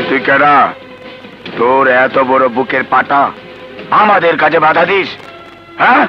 তুই কেডা? তোর এত বড় বুকের পাটা আমাদের কাজে বাধা দিস? হ্যাঁ,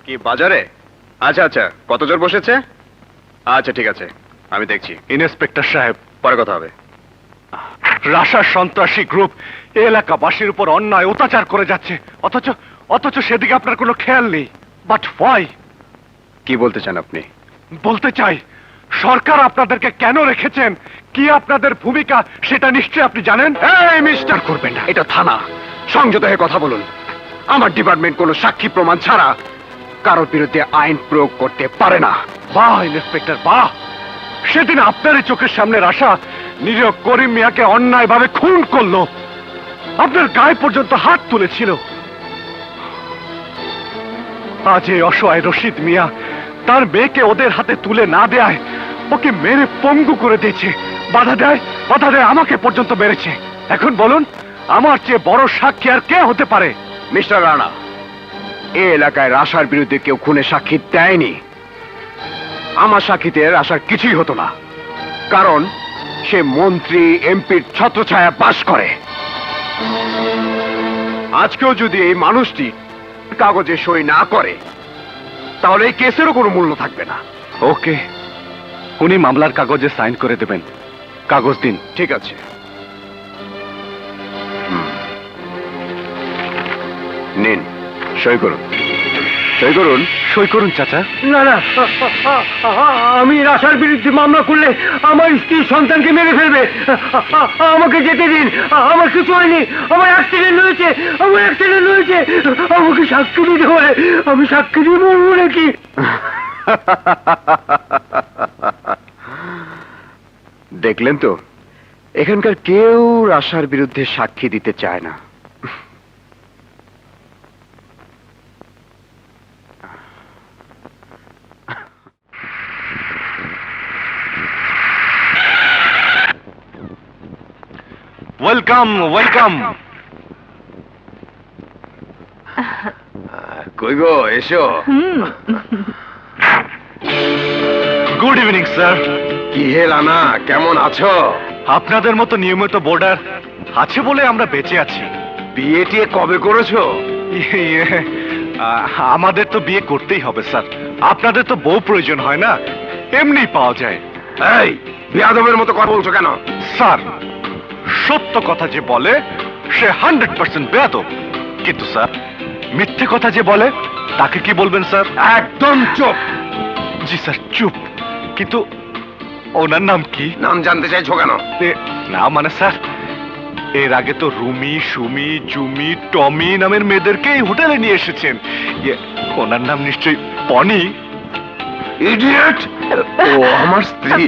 কি বাজারে? আচ্ছা আচ্ছা, কত জোর বসেছে? আচ্ছা ঠিক আছে, আমি দেখছি। ইন্সপেক্টর সাহেব, পরে কথা হবে। রাশার সন্ত্রাসী গ্রুপ এই এলাকাবাসীর উপর অন্যায় অত্যাচার করে যাচ্ছে, অথচ অথচ সেদিকে আপনার কোনো খেয়াল নেই। But why? কি বলতে চান আপনি? বলতে চাই, সরকার আপনাদেরকে কেন রেখেছেন, কি আপনাদের ভূমিকা, সেটা নিশ্চয়ই আপনি জানেন। এই মিস্টার, করবেন না, এটা থানা। সংযত হয়ে কথা বলুন। আমার ডিপার্টমেন্ট কোনো সাক্ষী প্রমাণ ছাড়া কারোর বিরুদ্ধে আইন প্রয়োগ করতে পারে না। বাহ ইন্সপেক্টর বাহ, সেদিন আপনারই চোখের সামনে রাশা নিরীহ করিম মিয়াকে অন্যায়ভাবে খুন করলো, আপনার গায়ে পর্যন্ত হাত তুলেছিল। আজ এই অসহায় রশিদ মিয়া তার মেয়েকে ওদের হাতে তুলে না দেয়, ওকে মেরে পঙ্গু করে দিয়েছে। বাধা দেয় আমাকে পর্যন্ত মেরেছে। এখন বলুন, আমার চেয়ে বড় সাক্ষী আর কে হতে পারে? মিস্টার রানা, এই এলাকায় রাশার বিরুদ্ধে কেউ খুনে সাক্ষী দেয়নি। আমার সাক্ষীতে রাশার কিছুই হতো না, কারণ সে মন্ত্রী এমপির ছত্রছায়া বাস করে। আজকেও যদি এই মানুষটি কাগজে সই না করে, তাহলে এই কেসেরও কোনো মূল্য থাকবে না। ওকে, উনি মামলার কাগজে সাইন করে দেবেন। কাগজ দিন। ঠিক আছে। নিন, সই করুন। সই করুন। সই করুন চাচা। না না, আমি রাশার বিরুদ্ধে মামলা করলে আমার স্ত্রী সন্তানকে মেরে ফেলবে। আমাকে যেতে দিন, আমার কিছু হয়নি, আমার অ্যাক্সিডেন্ট হয়েছে, আমাকে সাক্ষী দিতে হবে। আমি সাক্ষী দিয়ে মরবো নাকি? দেখলেন তো, এখানকার কেউ রাশার বিরুদ্ধে সাক্ষী দিতে চায় না। Welcome welcome. কই গো, এসো। Good evening sir. কি হে রানা, কেমন আছো? আপনাদের মতো নিয়মিত বোর্ডার আছে বলে আমরা বেঁচে আছি। বিয়ে টিয়ে কবে করেছো? আমাদের তো বিয়ে করতেই হবে স্যার, আপনাদের তো বউ প্রয়োজন হয় না, এমনি পাওয়া যায়। এই বেয়াদবের মতো কথা বলছো কেন? স্যার, সত্য কথা যে বলে সে 100% বেয়াদব, কিন্তু স্যার মিথ্যে কথা যে বলে তাকে কি বলবেন স্যার? একদম চুপ। জি স্যার চুপ, কিন্তু ওনার নাম কি? নাম জানতে চাইছো কেন? না মানে স্যার, এর আগে তো রুমি, সুমি, জুমি, টমি নামের মেয়েদেরকে এই হোটেলে নিয়ে এসেছেন। ওনার নাম নিশ্চয়ই পনি। ইডিয়েট! ও আমার স্ত্রী।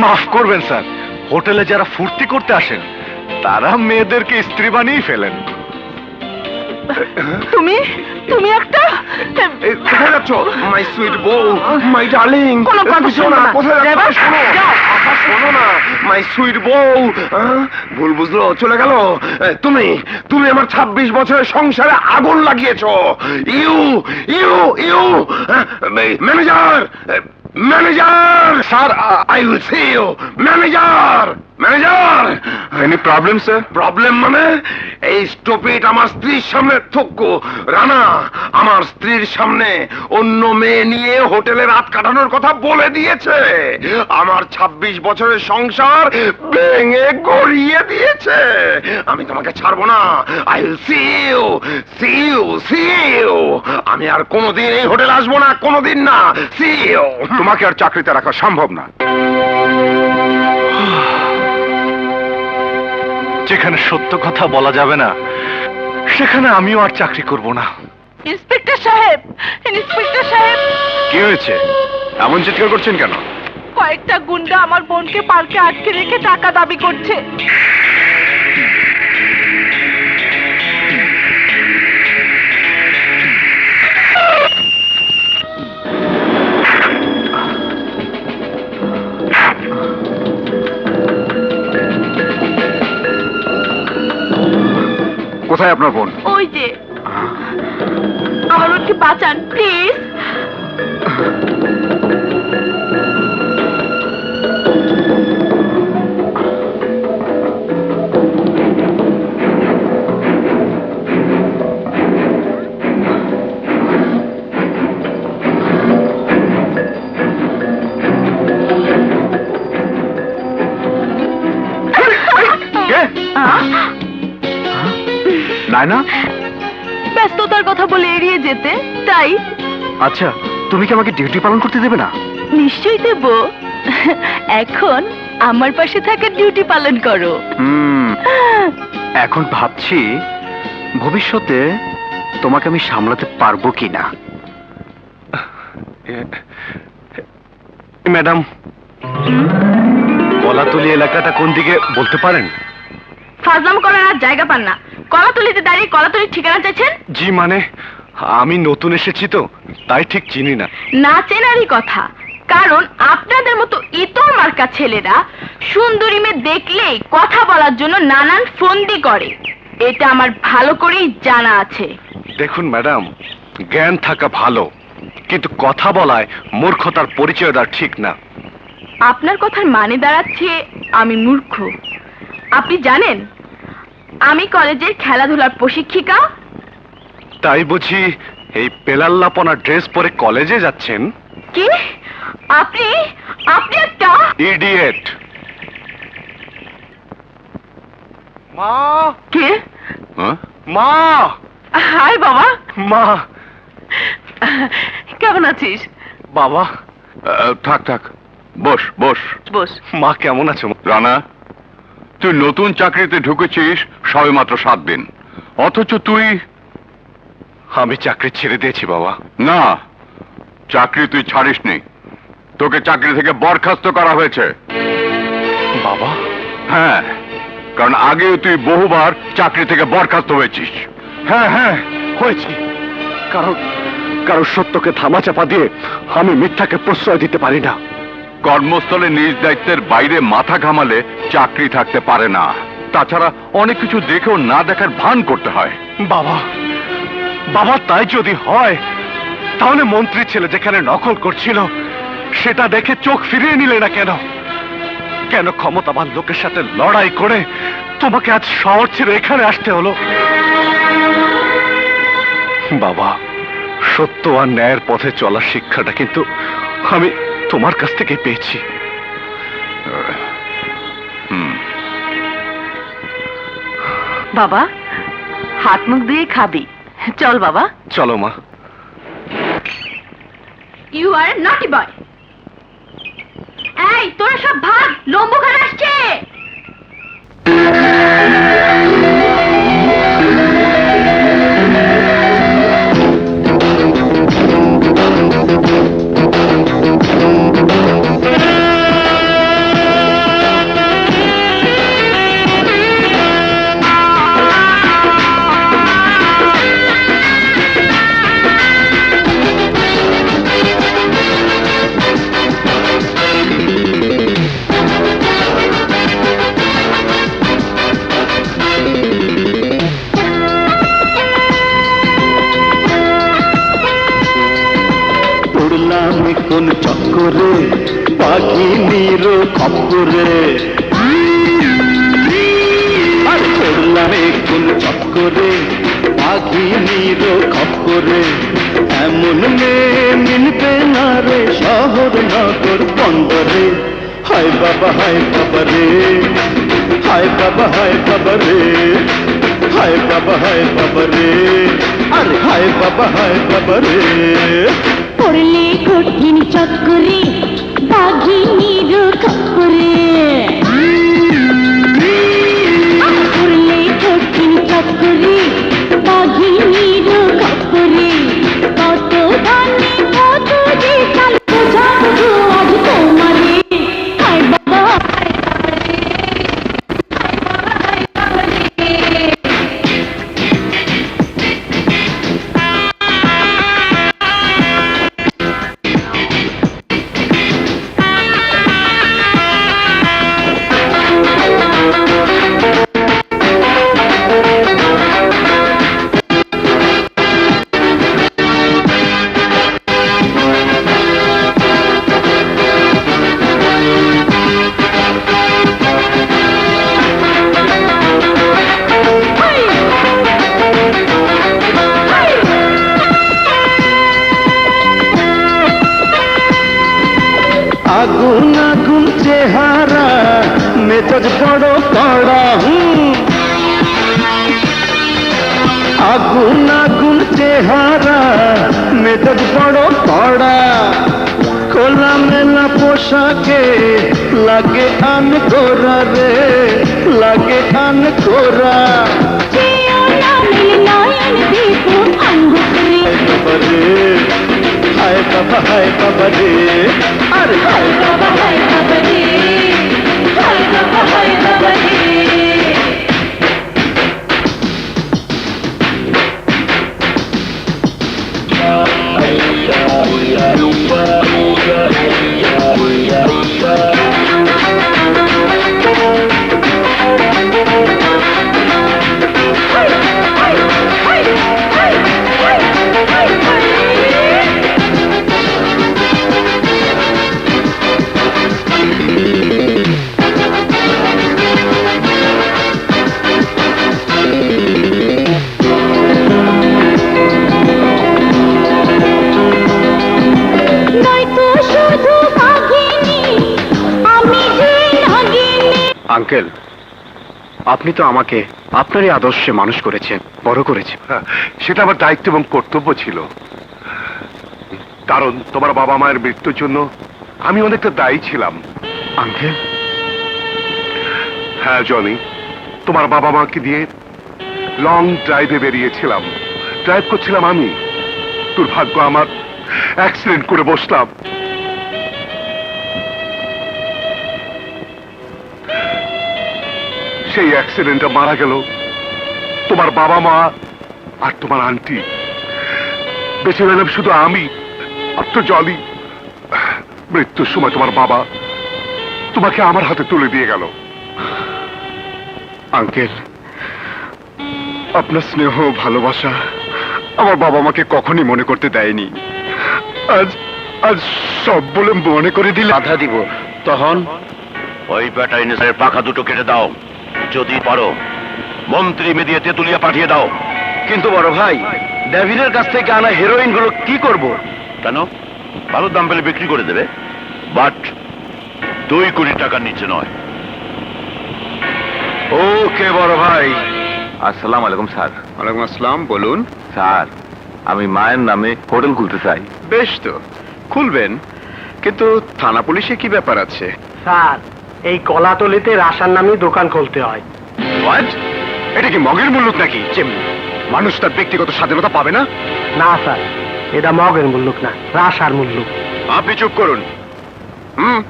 মাফ করবেন স্যার, হোটেলে যারা ফুর্তি করতে আসেন তারা মেয়েদেরকে স্ত্রী বানিয়ে ফেলেন। তুমি তুমি একটা কোথায় যাচ্ছ মাই সুইট বউ মাই ডার্লিং কোনো কথা শোনো না। কোথায় ড্রাইভার, যাচ্ছ শোনো যাও। কথা শোনো না মাই সুইট বউ ভুল বুঝলো চলে গেল তুমি তুমি আমার 26 বছরের সংসারে আগুন লাগিয়েছো you you you manager manager sir I will see you manager manager any problem sir? Problem মানে এই স্টপিট আমার স্ত্রীর সামনে থক্কু রানা আমার স্ত্রীর সামনে অন্য মেয়ে নিয়ে হোটেলে রাত কাটানোর কথা বলে দিয়েছে আমার 26 বছরের সংসার ভেঙে গড়িয়ে দিয়েছে আমি তোমাকে ছাড়বো না I will see you see you see you আমি আর কোনোদিন এই হোটেলে আসবো না কোনোদিন না সি ইউ তোমাকে আর চাকরিতে রাখা সম্ভব না। যেখানে সত্য কথা বলা যাবে না সেখানে আমিও আর চাকরি করব না। ইন্সপেক্টর সাহেব, ইন্সপেক্টর সাহেব, কি হয়েছে? এমন চিৎকার করছেন কেন? কয়েকটা গুন্ডা আমার বোনকে পার্কে আটকে রেখে টাকা দাবি করছে। কোথায় আপনার বোন? ওই যে, আমার বোনকে বাঁচান প্লিজ। নায়না? ব্যস্ততার কথা বলে এড়িয়ে যেতে, তাই। আচ্ছা, তুমি কি আমাকে ডিউটি পালন করতে দেবে না? নিশ্চয়ই দেব। এখন আমার পাশে থাকার ডিউটি পালন করো। এখন ভাবছি ভবিষ্যতে তোমাকে আমি সামলাতে পারবো কিনা। ম্যাডাম, কলাতলি এলাকাটা কোন দিকে বলতে পারেন? ফাজলাম করার আর জায়গা পান না। কলাতলিতে দাঁড়িয়ে কলাতলির ঠিকানা চাইছেন? জি মানে আমি নতুন এসেছি তো তাই ঠিক চিনি না। না চেনারই কথা, কারণ আপনাদের মতো ইতর মার্কা ছেলেরা সুন্দরী মেয়ে দেখলেই কথা বলার জন্য নানান ফন্দি করে। এটা আমার ভালো করেই জানা আছে। দেখুন ম্যাডাম, জ্ঞান থাকা ভালো, কিন্তু কথা বলায় মূর্খতার পরিচয় দেওয়া ঠিক না। আপনার কথার মানে দাঁড়াচ্ছে আমি মূর্খ। আপনি জানেন আমি কলেজের খেলাধুলার প্রশিক্ষিকা। তাই বুঝি এই পেলাল্লাপনা ড্রেস পরে কলেজে যাচ্ছেন? কি? আপনি আপনি একটা ইডিয়েট! মা! কে? মা! হাই বাবা, মা! কেমন আছিস? বাবা! থাক থাক, বস বস। বস। মা কেমন আছো? রানা, তুই নতুন চাকরিতে ঢুকেছিস সবে মাত্র 7 দিন, অথচ তুই... আমি চাকরি ছেড়ে দিয়েছি বাবা। না, চাকরি তুই ছাড়িসনি, তোকে চাকরি থেকে বরখাস্ত করা হয়েছে। বাবা? হ্যাঁ, কারণ আগেও তুই বহুবার চাকরি থেকে বরখাস্ত হয়েছিস। হ্যাঁ হ্যাঁ হয়েছি, কারণ কারণ সত্যকে ধামাচাপা দিয়ে আমি মিথ্যাকে প্রশ্রয় দিতে পারি না। কর্মস্থলে নিজ দায়িত্বের বাইরে মাথা ঘামালে চাকরি থাকতে পারে না। তাছাড়া অনেক কিছু দেখেও না দেখার ভান করতে হয়। বাবা, বাবা তাই যদি হয় তাহলে মন্ত্রী ছেলে যেখানে নকল করছিল সেটা দেখে চোখ ফিরিয়ে নিলে না কেন? কেন ক্ষমতাবান লোকের সাথে লড়াই করে তোমাকে আজ শহর ছেড়ে এখানে আসতে হলো? বাবা, সত্য আর ন্যায়ের পথে চলার শিক্ষাটা কিন্তু আমি তোমার কাছ থেকে পেয়েছি। বাবা, হাত মুখ দিয়ে খাবি। চল বাবা। চলো মা। ইউ আর নটি বয়। এই তোরা সব ভাগ, লম্বু খান আসছে। চক্করে পাখিনীর খপ্পরে আর পড়লাম কোন চক্করে পাখিনীর খপ্পরে এমন মেয়ে মিলবে না রে শহর নগর বন্দরে হায় বাবা রে হায় বাবা রে হায় বাবা রে আরে হায় বাবা রে পড়লে কঠিন চক্করে বাঘিনীর খপ্পরে পড়লে কঠিন চক্করে বাঘিনীর খপ্পরে কত দানে কত যে কাল বোঝাবো আজ তোমারে হায় বাবা আগুন আগুন চেহারা মেজাজ বড় কড়া আগুন আগুন চেহারা মেজাজ বড় কড়া খোলা মেলা পোশাকে লাগে আন গোরা রে লাগে আন গোরা হায় বাবা রে আরে হায় বাবা আঙ্কেল, আপনি তো আমাকে আপনারই আদর্শে মানুষ করেছেন, বড় করেছেন। সেটা আমার দায়িত্ব এবং কর্তব্য ছিল, কারণ তোমার বাবা মায়ের মৃত্যুর জন্য আমি অনেকটা দায়ী ছিলাম। আঙ্কেল, হ্যাঁ জনি, তোমার বাবা মাকে দিয়ে লং ড্রাইভে বেরিয়েছিলাম। ড্রাইভ করছিলাম আমি, দুর্ভাগ্য আমার অ্যাক্সিডেন্ট করে বসলাম। সেই অ্যাক্সিডেন্টে মারা গেল তোমার বাবা মা আর তোমার আন্টি। বেঁচে গেলাম শুধু আমি আর তো জলি। মৃত্যুর সময় তোমার বাবা তোমাকে আমার হাতে তুলে দিয়ে গেল। আঙ্কেল, আপনার স্নেহ ভালোবাসা আমার বাবা মাকে কখনই মনে করতে দেয়নি। আজ আজ সব বলে মনে করে দিলে বাধা দিব তখন ওই ব্যাটারিনের পাখা দুটো কেটে দাও, যদি পারো মন্ত্রী মেদিয়ে তেতুলিয়া পাঠিয়ে দাও। কিন্তু বড় ভাই, ডেভিডের কাছ থেকে আনা হেরোইন গুলো কি করব? কেন? ভালো দাম পেলে বিক্রি করে দেবে, বাট 2 কোটি টাকার নিচে নয়। ওকে বড় ভাই। আসসালামু আলাইকুম স্যার। ওয়ালাইকুম আসসালাম, বলুন। স্যার, আমি মায়ের নামে হোটেল খুলতে চাই। বেশ তো, খুলবেন, কিন্তু থানা পুলিশে কি ব্যাপার আছে? স্যার, এই কলাতলিতে রাসার নামে দোকান খুলতে হয়। হোয়াট? এটা কি মগের মুল্লুক নাকি যে মানুষ তার ব্যক্তিগত স্বাধীনতা পাবে না? না স্যার, এটা মগের মুল্লুক না, রাসার মুল্লুক। আপনি চুপ করুন।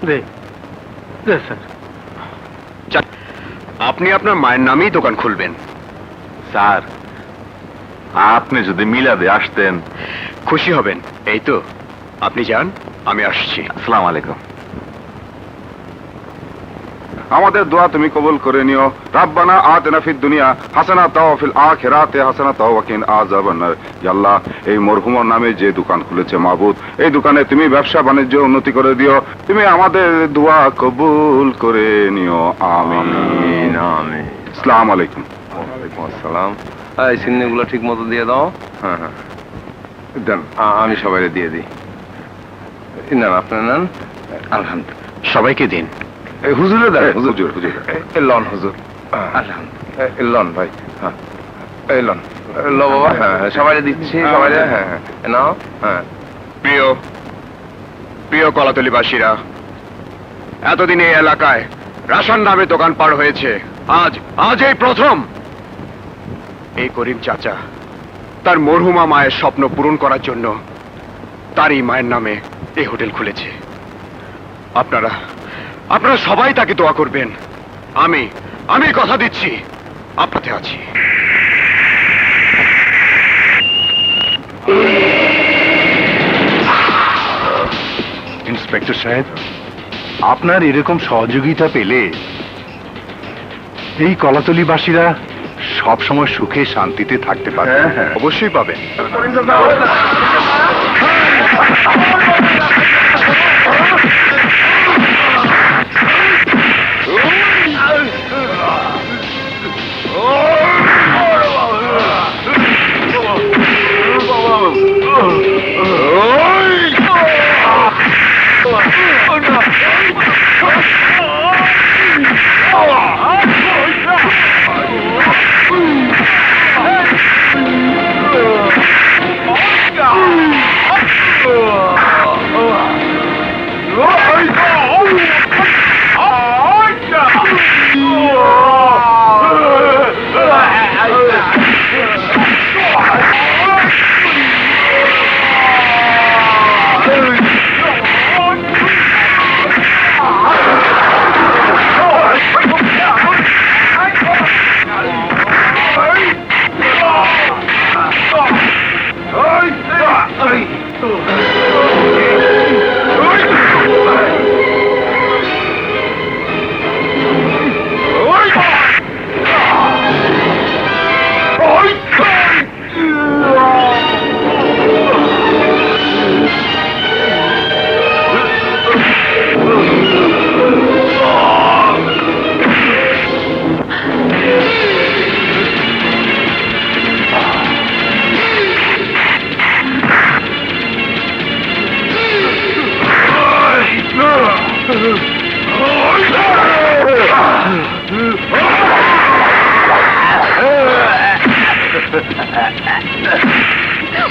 দে দে স্যার। আপনি আপনার মায়ের নামেই দোকান খুলবেন? স্যার, আপনি যদি মিলাদে আসতেন খুশি হবেন। এই তো, আপনি যান, আমি আসছি। আসসালামু আলাইকুম। আমাদের দোয়া তুমি কবুল করে নিও। রাব্বানা আতিনা ফিদ দুনিয়া হাসানাতাও ওয়া ফিল আখিরাতি হাসানাতাও ওয়া কিনা আযাবান্নার। ইয়া আল্লাহ, এই মরহুমার নামে যে দোকান খুলেছে মাবুদ, এই দোকানে তুমি ব্যবসা বাণিজ্য উন্নতি করে দিও। তুমি আমাদের দোয়া কবুল করে নিও। আমিন আমিন। আসসালামু আলাইকুম। ওয়ালাইকুম আসসালাম। এই সিন্নিগুলো ঠিক মতো দিয়ে দাও। হ্যাঁ হ্যাঁ দেন, আমি সবাইকে দিয়ে দিই। নেন, আপনি নেন। আলহামদুলিল্লাহ, সবাইকে দিন। এই হুজুরে দেন। হুজুর হুজুর লন হুজুর। আলহামদুলিল্লাহ, লন ভাই। হ্যাঁ এই লন, লো বাবা। হ্যাঁ হ্যাঁ, সবাইকে দিচ্ছি। সবাইকে হ্যাঁ হ্যাঁ নাও। হ্যাঁ প্রিয় প্রিয় কলাতলিবাসীরা, এতদিন এই এলাকায় রাশান নামে দোকান পার হয়েছে। আজ এই প্রথম এই করিম চাচা তার মরহুমা মায়ের স্বপ্ন পূরণ করার জন্য তারই মায়ের নামে এই হোটেল খুলেছে। আপনারা সবাই তাকে দোয়া করবেন। আমি কথা দিচ্ছি, আপনাতে আছি। ইন্সপেক্টর সাহেব, আপনার এরকম সহযোগিতা পেলে এই কলাতলিবাসীরা সব সময় সুখে শান্তিতে থাকতে পারে। অবশ্যই পাবেন।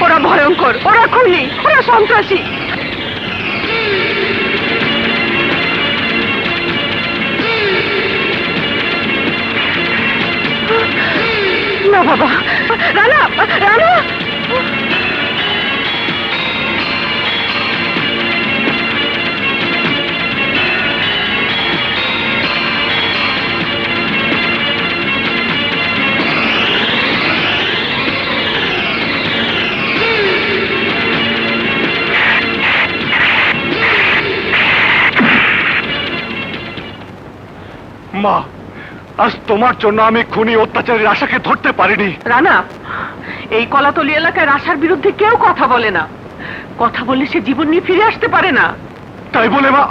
ওরা ভয়ঙ্কর, ওরা খুনি, ওরা সন্ত্রাসী। না বাবা, রানা রানা। মা, আজ তোমার জন্য আমি খুনি অত্যাচারীর আশাকে ধরতে পারিনি। রানা, এই কলাতলি এলাকায় রাশার বিরুদ্ধে কেউ কথা বলে না। কথা বললে সে জীবন নিয়ে ফিরে আসতে পারে না। তাই বলে মা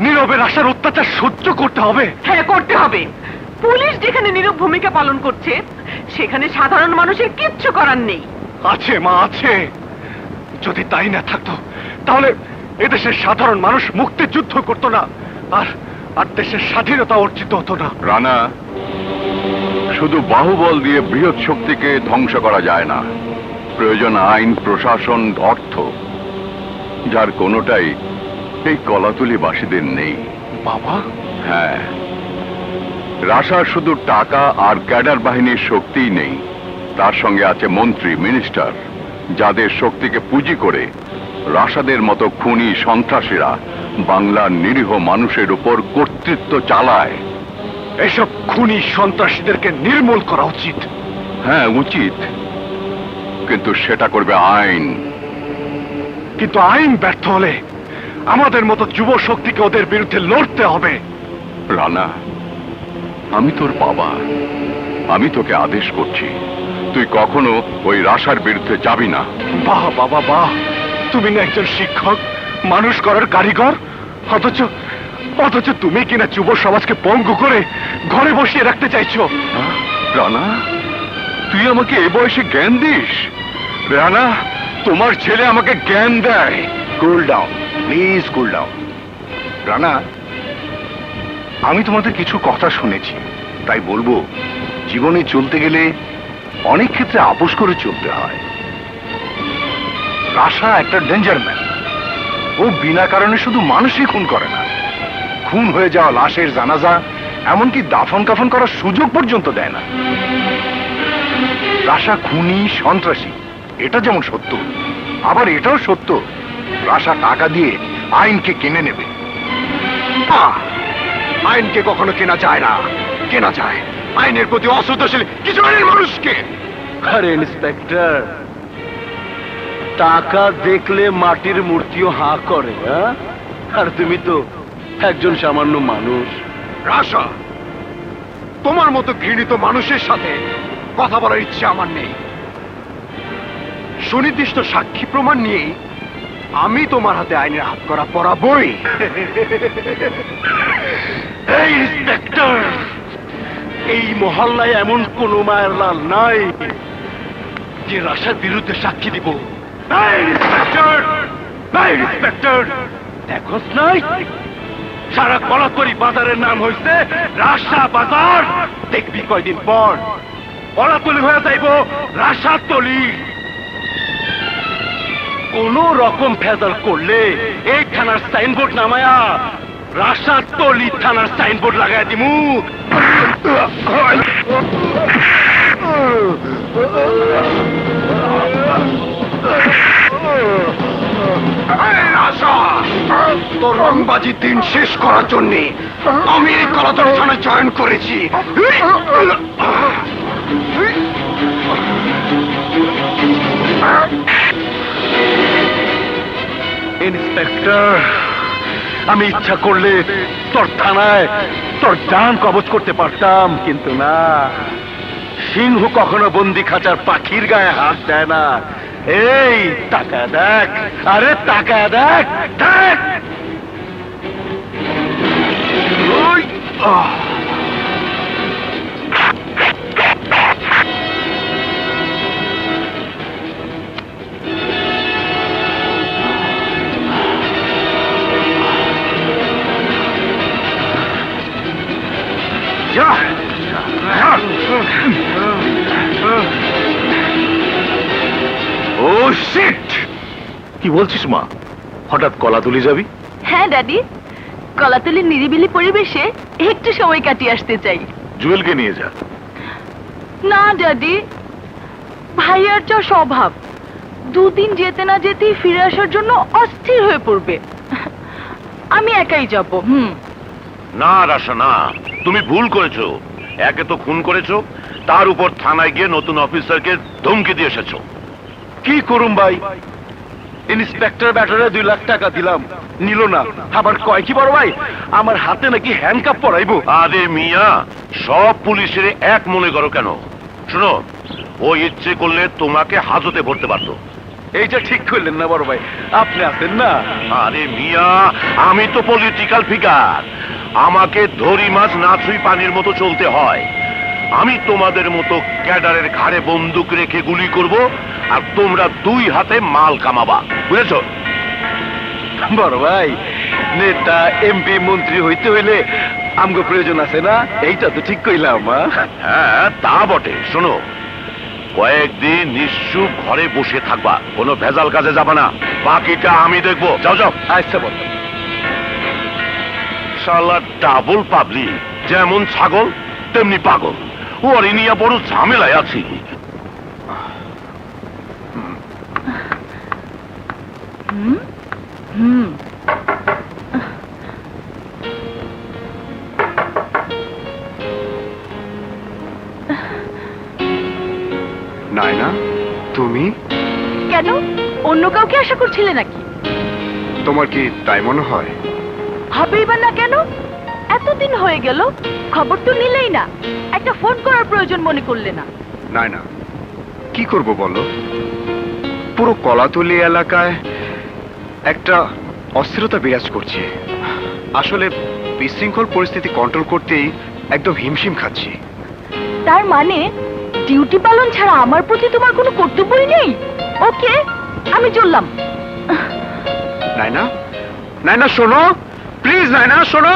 নীরবে রাশার অত্যাচার সহ্য করতে হবে? হ্যাঁ, করতে হবে। পুলিশ যেখানে নীরব ভূমিকা পালন করছে, সেখানে সাধারণ মানুষের কিচ্ছু করার নেই। আছে মা, আছে। যদি তাই না থাকতো তাহলে এদেশের সাধারণ মানুষ মুক্তিযুদ্ধ করতো না, আর দেশের স্বাধীনতা অর্জিত হতো না। রানা, শুধু বাহুবল দিয়ে বৃহৎ শক্তিকে ধ্বংস করা যায় না। প্রয়োজন আইন, প্রশাসন, অর্থ, যার কোনোটাই এই কলাতলিবাসীদের নেই। বাবা? হ্যাঁ, রাশার শুধু টাকা আর ক্যাডার বাহিনীর শক্তিই নেই, তার সঙ্গে আছে মন্ত্রী, মিনিস্টার, যাদের শক্তিকে পুঁজি করে রাশাদের মতো খুনি সন্ত্রাসীরা বাংলার নিরীহ মানুষের উপর কর্তৃত্ব চালায়। এসব খুনি সন্ত্রাসীদেরকে নির্মূল করা উচিত। হ্যাঁ, উচিত, কিন্তু সেটা করবে আইন। কিন্তু আইন ব্যর্থ হলে আমাদের মতো যুব শক্তিকে ওদের বিরুদ্ধে লড়তে হবে। রানা, আমি তোর বাবা, আমি তোকে আদেশ করছি, তুই কখনো ওই রাশার বিরুদ্ধে যাবি না। বাহ বাবা বাহ, তুমি না একজন শিক্ষক, মানুষ করার কারিগর, অথচ অথচ তুমি কিনা যুব সমাজকে পঙ্গু করে ঘরে বসিয়ে রাখতে চাইছো। রানা, তুই আমাকে এ বয়সে জ্ঞান দিস? রানা, তোমার ছেলে আমাকে জ্ঞান দেয়। Cool down please, cool down. Rana, আমি তোমাদের কিছু কথা শুনেছি, তাই বলবো, জীবনে চলতে গেলে অনেক ক্ষেত্রে আপোষ করে চলতে হয়। রাশা একটা ডেঞ্জার ম্যান, ও বিনা কারণে শুধু মানুষই খুন করে না, খুন হয়ে যাওয়া লাশের জানাজা, এমনকি দাফন কাফন করার সুযোগ পর্যন্ত দেয় না। রাশা খুনি, সন্ত্রাসী, এটা যেমন সত্য, আবার এটাও সত্য রাশা টাকা দিয়ে আইনকে কিনে নেবে। আইনকে কখনো কেনা যায় না, কেনা যায় আইনের প্রতি অশ্রদ্ধাশীল কিছু আইনের মানুষকে। আরে ইন্সপেক্টর, টাকা দেখলে মাটির মূর্তিও হাঁ করে, আর তুমি তো একজন সামান্য মানুষ। রাশা, তোমার মতো ঘৃণিত মানুষের সাথে কথা বলার ইচ্ছে আমার নেই। সুনির্দিষ্ট সাক্ষী প্রমাণ নিয়েই আমি তোমার হাতে আইনের হাত করা পড়াবই। এই ইন্সপেক্টর, এই মহল্লায় এমন কোন মায়ের লাল নাই যে রাশার বিরুদ্ধে সাক্ষী দিব। ইন্সপেক্টর, ইন্সপেক্টর, দেখোস নাই সারা কলাতলি বাজারের নাম হয়েছে রাশা বাজার। দেখবি কয়দিন পর কলাতলি হয়ে যাইব রাশাতলি। কোন রকম ভেজাল করলে এই থানার সাইনবোর্ড নামায়া রাশাতলি থানার সাইনবোর্ড লাগাই দিমু। তোর রংবাজির দিন শেষ করার জন্য আমি এই কলাতলি থানায় জয়েন করেছি। ইন্সপেক্টর, আমি ইচ্ছা করলে তোর থানায় তোর জান কবজ করতে পারতাম, কিন্তু না, সিংহ কখনো বন্দি খাঁচার পাখির গায়ে হাত দেয় না। এই টাকা দেখ, আরে টাকা দেখ, দেখ। ওই, ও শিট! কি বলছিস মা, হঠাৎ কলাতলি যাবি? হ্যাঁ ড্যাডি, কলাতলির নিরিবিলি পরিবেশে একটু সময় কাটিয়ে আসতে চাই। জুয়েলকে নিয়ে যা। না ড্যাডি, ভাইয়ার যা স্বভাব, দুদিন যেতে না যেতেই ফিরে আসার জন্য অস্থির হয়ে পড়বে। আমি একাই যাব। না রাশা, না, তুমি ভুল করেছো। একে তো খুন করেছো, তার উপর থানায় গিয়ে নতুন অফিসারকে ধমকি দিয়ে এসেছো। কি করুম ভাই, ইন্সপেক্টর ব্যাটারে 2 লাখ টাকা দিলাম, নিল না। আবার কয় কি বড় ভাই, আমার হাতে নাকি হ্যান্ডকাপ পরাইবো। আরে মিয়া, সব পুলিশের এক মনে করো কেন? শোনো, ও ইচ্ছে করলে তোমাকে হাজতে ভরতে পারতো। এইটা ঠিক করলেন না বড় ভাই, আপনি আছেন না। আরে মিয়া, আমি তো পলিটিক্যাল ফিগার, আমাকে ধরি মাছ না ছুঁই পানির মতো চলতে হয়। আমি তোমাদের মতো ক্যাডারের ঘাড়ে বন্দুক রেখে গুলি করব, আর তোমরা 2 হাতে মাল কামাবা, বুঝেছো? বড় ভাই, নেতা এমপি মন্ত্রী হইতে হইলে আমগো প্রয়োজন আছে না? এইটা তো ঠিক কইলাম। হ্যাঁ, তা বটে। শোনো, কয়েকদিন নিশ্চুপ ঘরে বসে থাকবা, কোনো ভেজাল কাজে যাবা না, বাকিটা আমি দেখবো। যাও যাও। আচ্ছা বল। শালা ডাবল পাবলিক, যেমন ছাগল তেমনি পাগল। ওর নিয়ে বড় ঝামেলায় আছি। নাইনা, তুমি? কেন, অন্য কাউকে আশা করছিলে নাকি? তোমার কি তাই মনে হয়? হবেই বা না কেন? এতদিন হয়ে গেল, খবর তো নিলেই না, একটা ফোন করার প্রয়োজন মনে করলে না? না কি করব বলো, পুরো কলাতলি এলাকায় একটা অস্থিরতা বিরাজ করছে। আসলে বিশৃঙ্খল পরিস্থিতি কন্ট্রোল করতেই একদম হিমশিম খাচ্ছি। তার মানে ডিউটি পালন ছাড়া আমার প্রতি তোমার কোনো কর্তব্যই নেই? ওকে, আমি চললাম। নাইনা শোনো, প্লিজ নাইনা শোনো।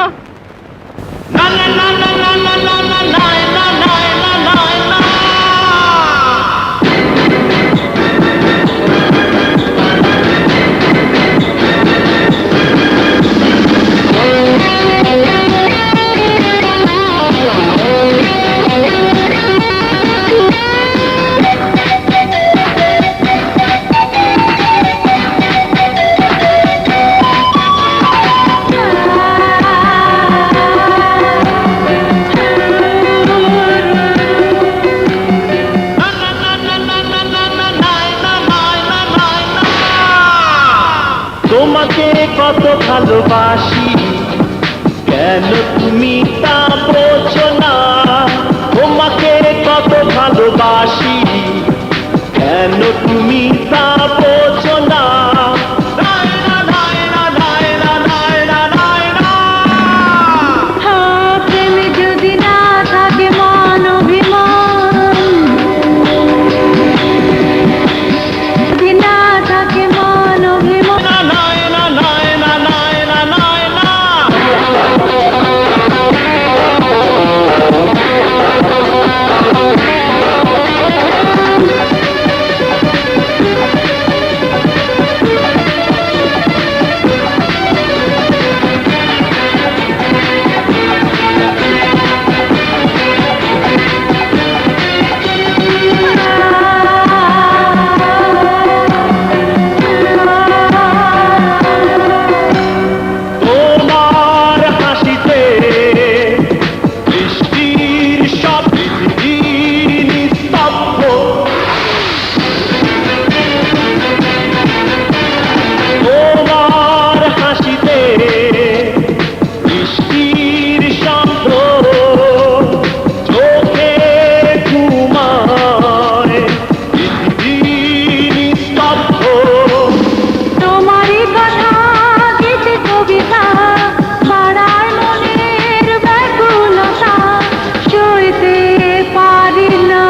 তোমাকে কত ভালোবাসি, কেন তুমি তা বোঝো না? তোমাকে কত ভালোবাসি, কেন তুমি তা বোঝো না? প্রেমে যদি না থাকে মান অভিমান, যদি না থাকে মান অভিমান, তোমার হাসিতে বৃষ্টির সব পৃথিবী নিস্তব্ধ। তোমার হাসিতে বৃষ্টির শব্দ, চোখে ঘুমায় পৃথিবী নিস্তব্ধ। তোমারই কথা গীতে কবিতা, পাড়ার মনের ব্যাকুলতা সইতে পারি না।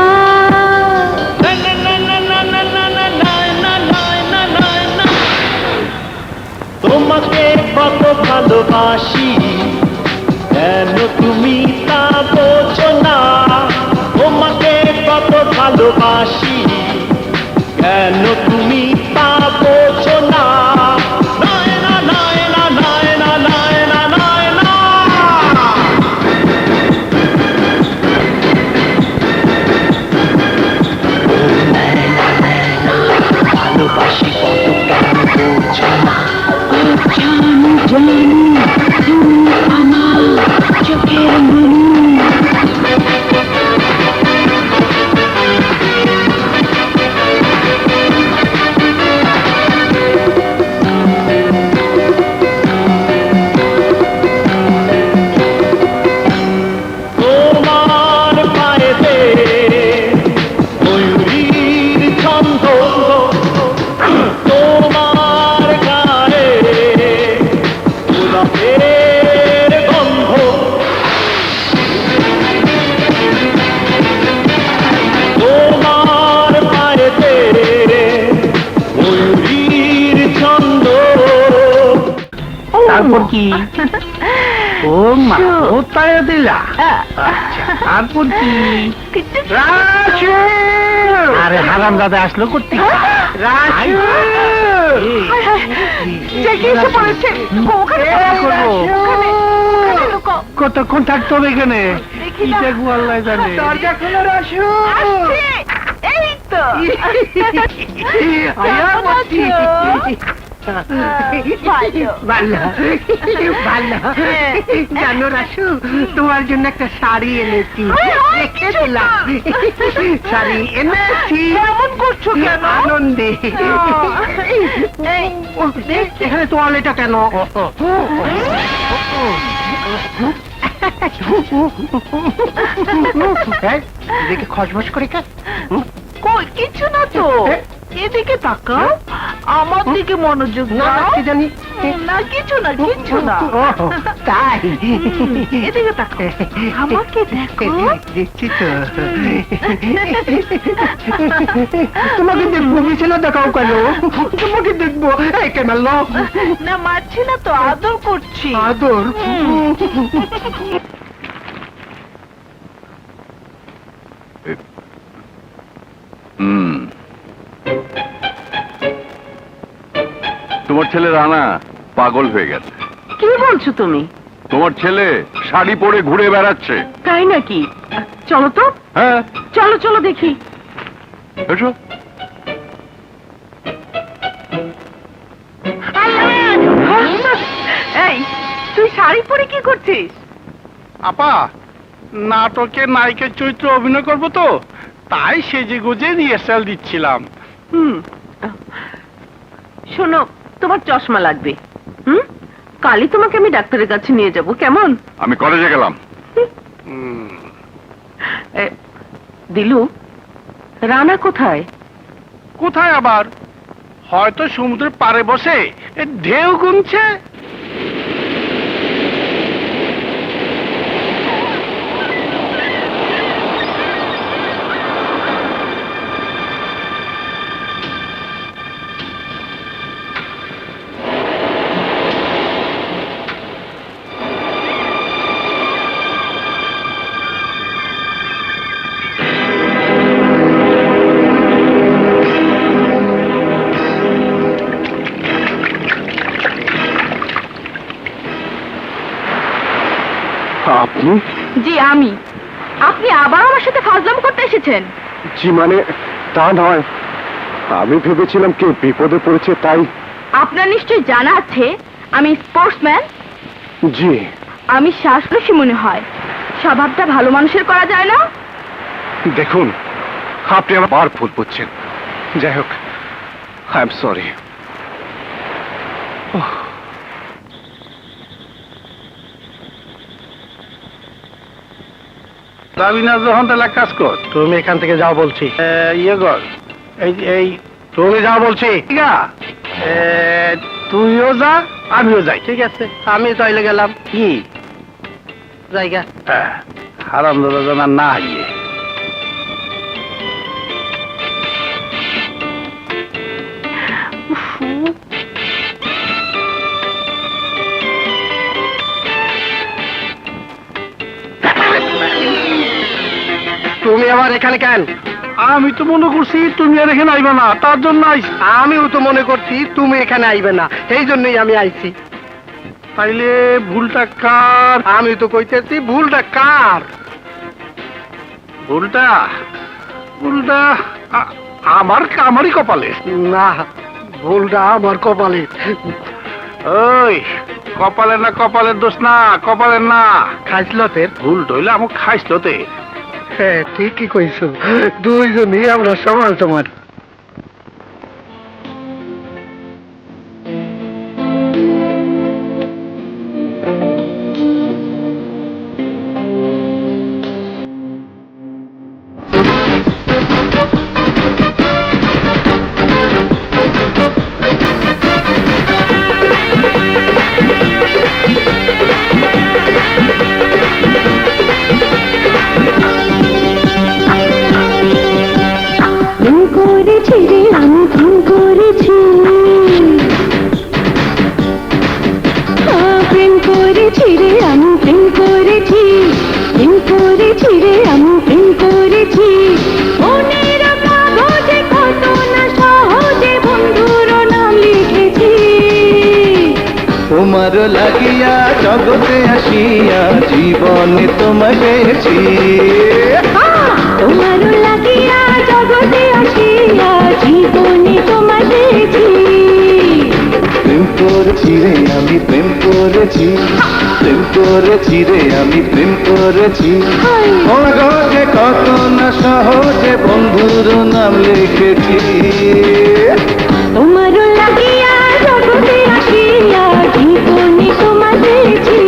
তোমাকে কত ভালোবাসি, কেন তুমি তা বোঝো না? তোমাকে কত ভালোবাসি, কেন তুমি তা বোঝো না? ভালোবাসি কত কেন বোঝো না? জানি জানি তুমি আমার চোখের মনি। তোমার পায়েতে ময়ূরীর ছন্দ, তোমার গায়ে গোলাপের গন্ধ। তোমার পায়েতে ময়ূরীর ছন্দ। তারপর কি? ও মা, ও তাই দিলা। তারপর কি? আরে হারাম দাদা আসলো করতে। কতক্ষণ থাকতে হবে এখানে? আল্লাহ জানে। দরজা খোলো রাসু। এই তো। কেমন আছো? ভালো ভালো। জানো রাসু, তোমার জন্য একটা শাড়ি এনেছি। রেখে দিলাম। শাড়ি এনেছি। কেমন করছো কেন? আনন্দে। এখানে তোয়ালেটা কেন? দেখে খসবস করে কে? কই কিছু না তো, এদিকে তাকাও, আমার দিকে মনোযোগ দাও। কি জানি না কিছু না, কিছু না। তাই এদিকে তাকাও, আমাকে দেখো। দেখছি তো। তোমাকে দেখবো, বিছানা দেখাও কেন? তোমাকে দেখবো। এই কে মারলো? না মারছি না তো, আদর করছি। আদর? তোমার ছেলে রানা পাগল হয়ে গেছে। কি বলছো তুমি? তোমার ছেলে শাড়ি পরে ঘুরে বেড়াচ্ছে। তাই নাকি? চলো তো। হ্যাঁ, চলো চলো দেখি। এসো। এই তুই শাড়ি পরে কি করছিস? আপা, নাটকে নায়িকার চরিত্র অভিনয় করব তো, তাই সেজে গুজে রিহার্সাল দিচ্ছিলাম। শোনো, তোমার চশমা লাগবে। কালই তোমাকে আমি ডাক্তারের কাছে নিয়ে যাব, কেমন? আমি কলেজে গেলাম। দিলু, রানা কোথায়? কোথায় আবার? হয়তো সমুদ্রের পাড়ে বসে ঢেউ গুনছে। আপনি? জি আমি। আপনি আবার আমার সাথে ফাজলাম করতে এসেছেন? জি মানে তা নয়, আমি ভেবেছিলাম কেউ বিপদে পড়েছে তাই। আপনার নিশ্চয়ই জানা আছে আমি স্পোর্টসম্যান। জি। আমি শ্বাসরসি মনে হয়, স্বভাবটা ভালো মানুষের করা যায় না। দেখুন, আপনি আমার বার ভুল বুঝছেন। যাই হোক, আই এম সরি। দাবিনা যখন তাহলে কাজ কর, তুমি এখান থেকে যাও বলছি। ইয়ে কর, এই তুমি যাও বলছি। ঠিক আছে, তুইও যা আমিও যাই। ঠিক আছে, আমি তাইলে গেলাম। কি জায়গা হারাম দাদা জানা না হারিয়ে। তুমি আবার এখানে কেন? আমি তো মনে করছি তুমি আর এখানে আইবা না, তার জন্য আইছি। আমিও তো মনে করছি তুমি এখানে আইবে না, এই জন্যই আমি আইছি। তাইলে ভুলটা কার? আমি তো কইতেছি ভুলটা কার? ভুলটা ভুলটা আমারই কপালে। না, ভুলটা আমার কপালে। ওই কপালের দোষ না, কপালের না, খাইছলতের ভুল ধইলে আমাকে খাইছলতে। হ্যাঁ, ঠিকই কইছো, দুইজনই আমরা সমান সমান। তোমার লাগিয়া জগতে আসিয়া জীবনে তোমাকে পেয়েছি। তোমার লাগিয়া জগতে আসিয়া জীবনে তোমাকে পেয়েছি। প্রেম করেছি রে আমি, প্রেম করেছি, প্রেম করেছি রে আমি, প্রেম করেছি। যে কত না সহজে বন্ধুর নাম লিখেছি। তোমার লাগিয়া জগতে আসিয়া জীবনে তোমাকে পেয়েছি।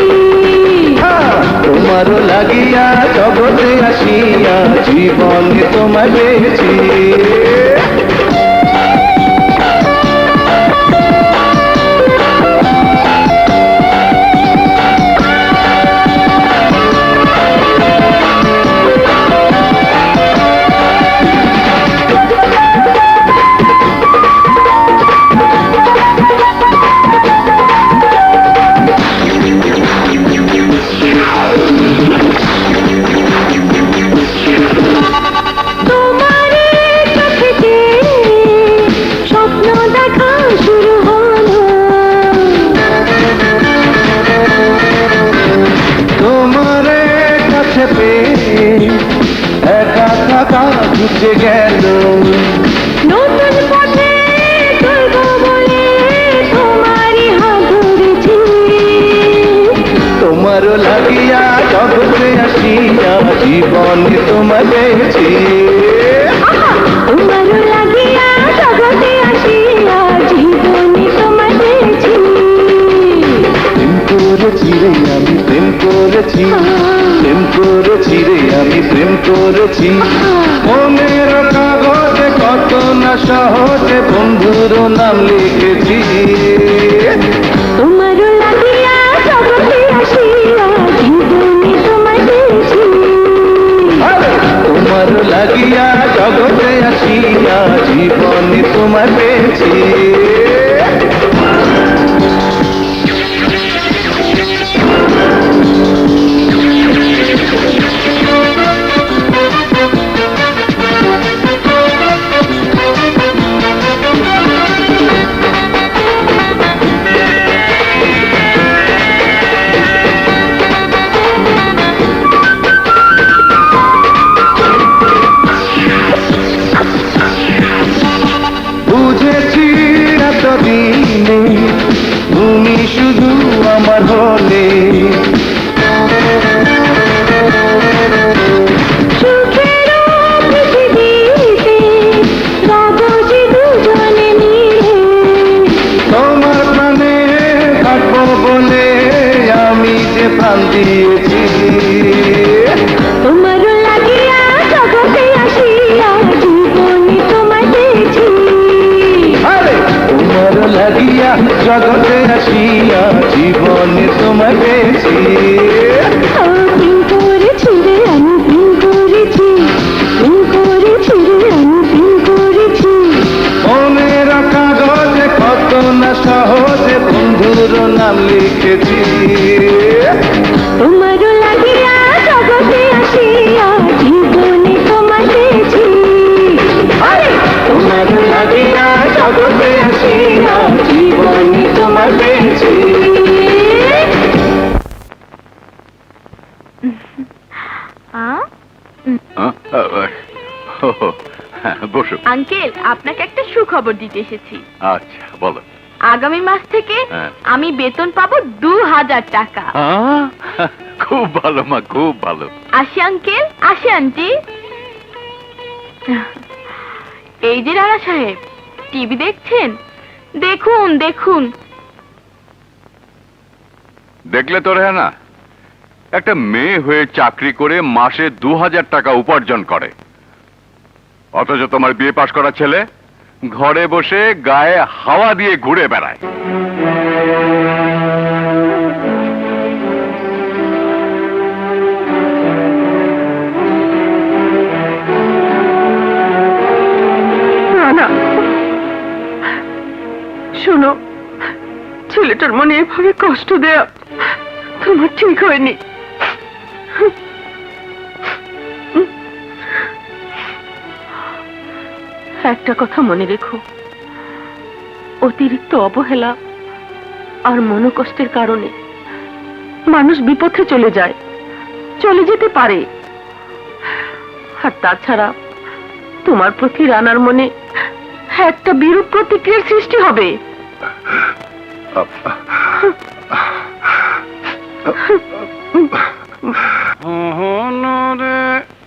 জীবনে তোমায় পেয়েছি। একা থাকা ঘুচে গেল, নতুন পথে চলবো বলে তোমারই হাত ধরেছি। তোমারও লাগিয়া জগতে আসিয়া জীবনে তোমায় পেয়েছি। তোমারও লাগিয়া জগতে আসিয়া জীবনে তোমায় পেয়েছি। প্রেম করেছি রে আমি প্রেম করেছি, প্রেম করেছি রে আমি প্রেম করেছি। মনের কাগজে কত না সহজে বন্ধুর নাম লিখেছি। তোমারও লাগিয়া জগতে আসিয়া জীবনে তোমায় পেয়েছি। তোমারও লাগিয়া জগতে আসিয়া জীবনে তোমায় পেয়েছি। বুঝেছি এতদিনে তুমি শুধু আমার হলে, সুখেরও পৃথিবীতে রব যে দুজনে মিলে। তোমার প্রাণে থাকবো বলে আমি যে প্রাণ দিয়েছি। তোমারও লাগিয়া জগতে আসিয়া জীবনে তোমায় পেয়েছি। তোমারও লাগিয়া জগতে আসিয়া জীবনে তোমায় পেয়েছি। প্রেম করেছি রে আমি প্রেম করেছি, প্রেম করেছি রে আমি প্রেম করেছি। মনের কাগজে কত না সহজে বন্ধুর নাম লিখেছি। তোমারও লাগিয়া জগতে আসিয়া জীবনে তোমায় পেয়েছি। তোমারও লাগিয়া জগতে আসিয়া জীবনে তোমায় পেয়েছি। বসো। আঙ্কেল, আপনাকে একটা সুখবর দিতে এসেছি। আচ্ছা বলো। আগামী মাস থেকে হ্যাঁ। আমি বেতন পাবো 2000 টাকা। খুব ভালো মা, খুব ভালো। আসি আঙ্কেল, আসি আন্টি। এই যে রানা সাহেব, টিভি দেখছেন? দেখুন দেখুন। দেখলে তো রেহানা, একটা মেয়ে হয়ে চাকরি করে মাসে 2000 টাকা উপার্জন করে, অথচ তোমার বিয়ে পাশ করা ছেলে ঘরে বসে গায়ে হাওয়া দিয়ে ঘুরে বেড়ায়। না, শোনো, ছেলেটার মনে এভাবে কষ্ট দেয়া তোমার ঠিক হয়নি। একটা কথা মনে রেখো, অতিরিক্ত অবহেলা আর মনোকষ্টের কারণে মানুষ বিপথে চলে যায়, চলে যেতে পারে। আর তাছাড়া তোমার প্রতি রানার মনে একটা বিরূপ প্রতিক্রিয়ার সৃষ্টি হবে।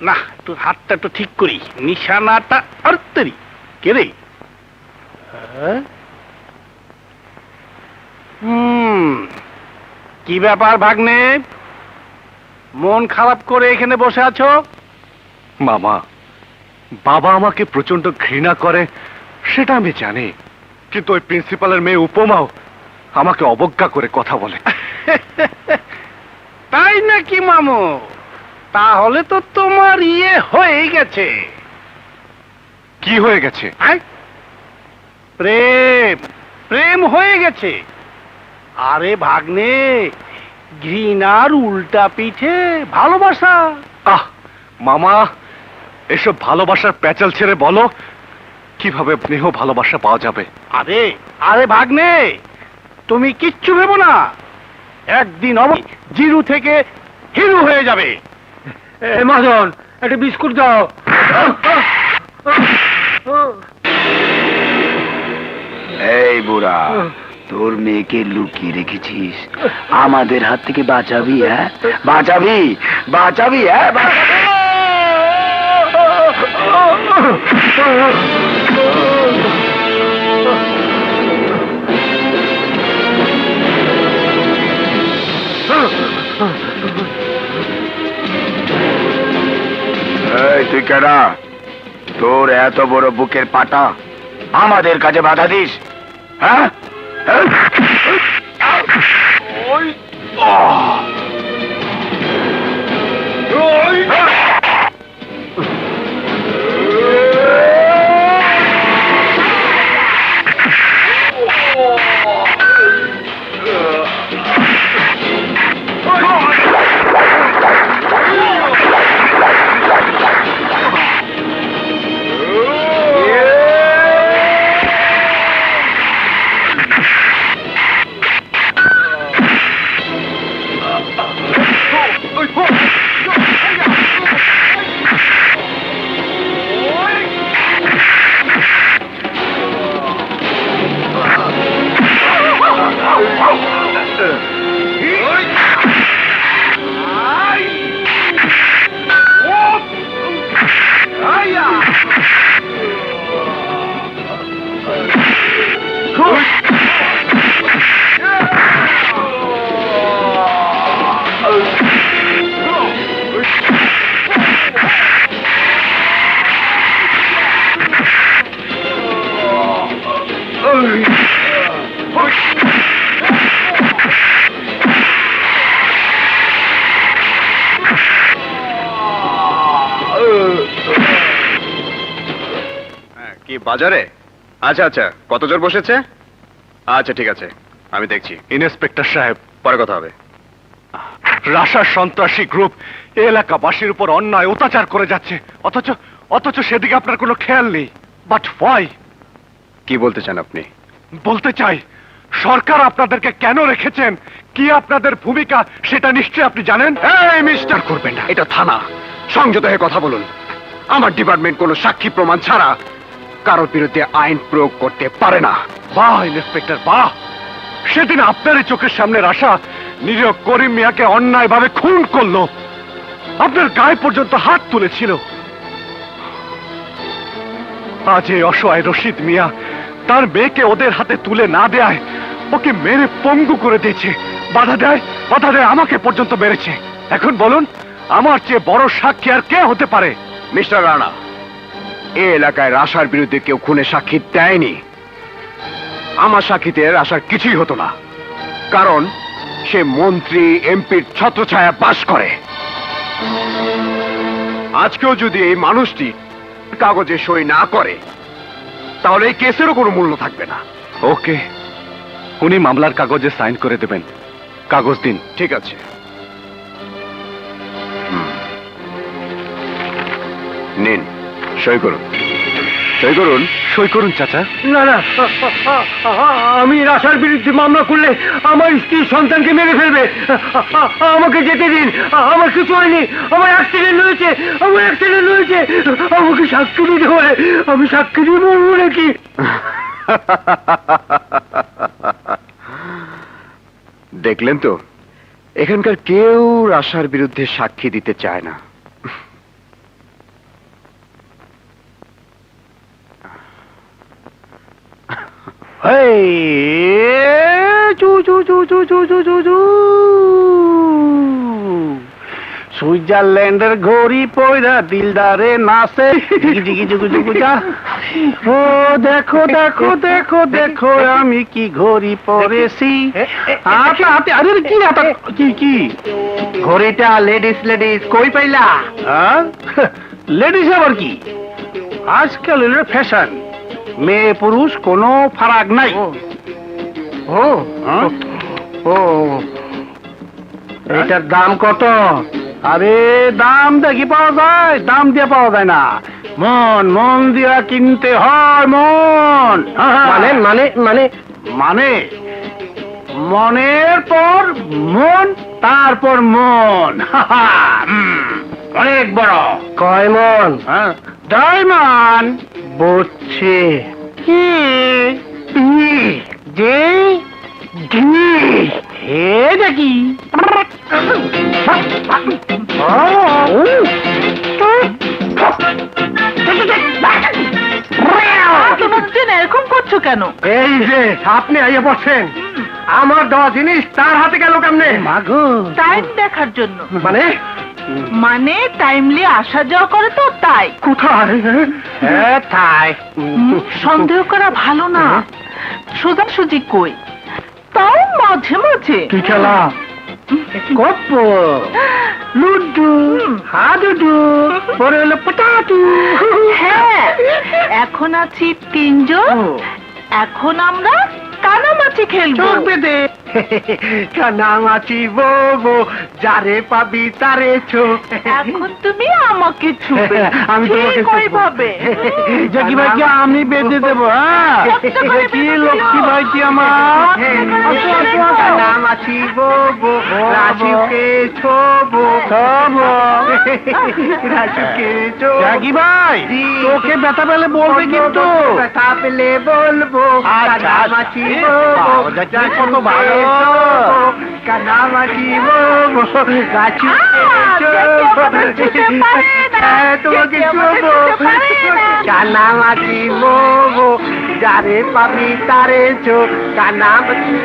না, একটু হাতটা একটু ঠিক করি, নিশানাটা আরতেরি কে রে? কি ব্যাপার ভাগ্নে, মন খারাপ করে এখানে বসে আছো? মামা, বাবা আমাকে প্রচন্ড ঘৃণা করে সেটা আমি জানি, কিন্তু ওই প্রিন্সিপালের মেয়ে উপমাও আমাকে অবজ্ঞা করে কথা বলে। তাই নাকি মামু? তাহলে তো তোমার ইয়ে হয়ে গেছে। কি হয়ে গেছে? প্রেম, প্রেম হয়ে গেছে। আরে ভাগ্নে, ঘৃণার উল্টা পিঠে ভালোবাসা। আহ মামা, এসব ভালোবাসার প্যাচাল ছেড়ে বলো কিভাবে স্নেহ ভালোবাসা পাওয়া যাবে। আরে আরে ভাগ্নে, তুমি কিচ্ছু ভেবো না, একদিন জিরু থেকে হিরু হয়ে যাবে। মহাজন, একটা বিস্কুট দাও। এই বুড়া, তোর মেয়েকে লুকিয়ে রেখেছিস, আমাদের হাত থেকে বাঁচাবি? হ্যাঁ বাঁচাবি, বাঁচাবি? হ্যাঁ এই তুই কেডা? তোর এত বড় বুকের পাটা, আমাদের কাজে বাধা দিস? হ্যাঁ কি বাজারে? আচ্ছা আচ্ছা, কত জোর বসেছে? আচ্ছা ঠিক আছে, আমি দেখছি। ইন্সপেক্টর সাহেব, পরে কথা হবে। রাশার সন্ত্রাসী গ্রুপ এই এলাকাবাসীর উপর অন্যায় অত্যাচার করে যাচ্ছে, অথচ অথচ সেদিকে আপনার কোনো খেয়াল নেই। But why? কি বলতে চান আপনি? বলতে চাই, সরকার আপনাদেরকে কেন রেখেছেন, কি আপনাদের ভূমিকা সেটা নিশ্চয়ই আপনি জানেন। এই মিস্টার, করবেন না, এটা থানা, সংযত হয়ে কথা বলুন। আমার ডিপার্টমেন্ট কোনো সাক্ষী প্রমাণ ছাড়া কারোর বিরুদ্ধে আইন প্রয়োগ করতে পারে না। বাহ ইন্সপেক্টর বাহ, সেদিন আপনারই চোখের সামনে রাশা নিরীহ করিম মিয়াকে অন্যায়ভাবে খুন করলো, আপনার গায়ে পর্যন্ত হাত তুলেছিল। আজ এই অসহায় রশিদ মিয়া তার মেয়েকে ওদের হাতে তুলে না দেয়, ওকে মেরে পঙ্গু করে দিয়েছে, বাধা দেয় আমাকে পর্যন্ত মেরেছে। এখন বলুন, আমার চেয়ে বড় সাক্ষী আর কে হতে পারে? মিস্টার রানা, এই এলাকায় রাশার বিরুদ্ধে কেউ খুনে সাক্ষী দেয়নি। আমার সাক্ষীতে রাশার কিছুই হতো না, কারণ সে মন্ত্রী এমপির ছত্রছায়া বাস করে। আজকেও যদি এই মানুষটি কাগজে সই না করে, তাহলে এই কেসেরও কোনো মূল্য থাকবে না। ওকে, উনি মামলার কাগজে সাইন করে দেবেন, কাগজ দিন। ঠিক আছে, নিন, সই করুন। সই করুন। সই করুন চাচা। না না, আমি রাশার বিরুদ্ধে মামলা করলে আমার স্ত্রীর সন্তানকে মেরে ফেলবে। আমাকে যেতে দিন, আমার কিছু হয়নি, আমার অ্যাক্সিডেন্ট হয়েছে, আমাকে সাক্ষী দিতে হবে, আমি সাক্ষী দিয়ে মরবো নাকি? দেখলেন তো, এখানকার কেউ রাশার বিরুদ্ধে সাক্ষী দিতে চায় না। সুইজারল্যান্ডের ঘড়ি পয়রা দিলদারে নাচে জিগি জিগি জুগু জুগু যা। ও দেখো দেখো দেখো দেখো আমি কি ঘড়ি পরেছি। হাতে হাতে আরে কি হাতে কি কি ঘড়িটা লেডিস লেডিস কই পাইলা? লেডিস আবার কি? আজকাল এর ফ্যাশন, মেয়ে পুরুষ কোনো ফারাক নাই। ও হ্যাঁ? ও এটার দাম কত? আরে দাম দেখি পাওয়া যায়, দাম দিয়ে পাওয়া যায় না। মন মন দিয়া কিনতে হয়, মন। মানে মানে মানে মানে মনের পর মন, তারপর মন। অনেক বড়। কয় মন? ডায়মন্ড। বুঝছি। কি যে হে দেখি এরকম করছো কেন? এই যে আপনি আইয়া বসেন, আমার দেওয়া জিনিস তার হাতে গেল কেমনে? মাগো টাইম দেখার জন্য। মানে মানে টাইমলি আসা যাওয়া করে তো তাই। কোথায়? হ্যাঁ তাই। সন্দেহ করা ভালো না, সোজাসুজি কই, তাও মাঝে মাঝে। কি খেলা? গপ্প, লুডু, হাডুডু, পরে হলো পটাটু। হ্যাঁ, এখন আছি তিনজন, এখন আমরা কানামাছি খেলবো। চোখ বেঁধে কানামাছি বো যারে পাবি তারে ছো। এখন তুমি আমাকে ছুবে। আমি তোমাকে ঠিক ওইভাবে। জাকি ভাইকে আমি বেঁধে দেবো। হ্যাঁ কি লক্ষ্মী ভাই কি আমার। কানামাছি বো রাজুকে ছোবো রাজুকে ছো। জাকি ভাই তোকে ব্যথা পেলে বলবে কিন্তু। ব্যথা পেলে বলবো। কানামাছি বো কত ভালো। কানামাছি বো রাজুকে তোমাকে ছোবো। কানামাছি বো যারে পাবি তারে ছো। কানামাছি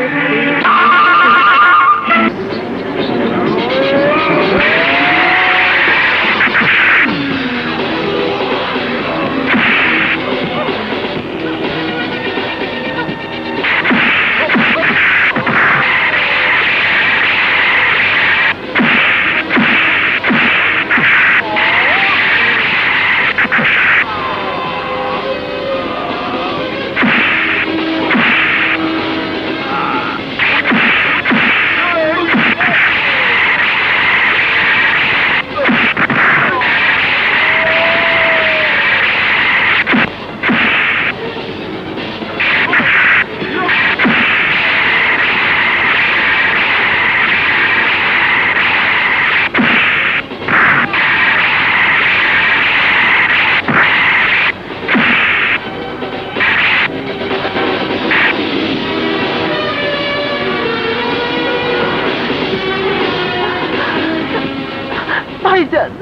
ভাইজান,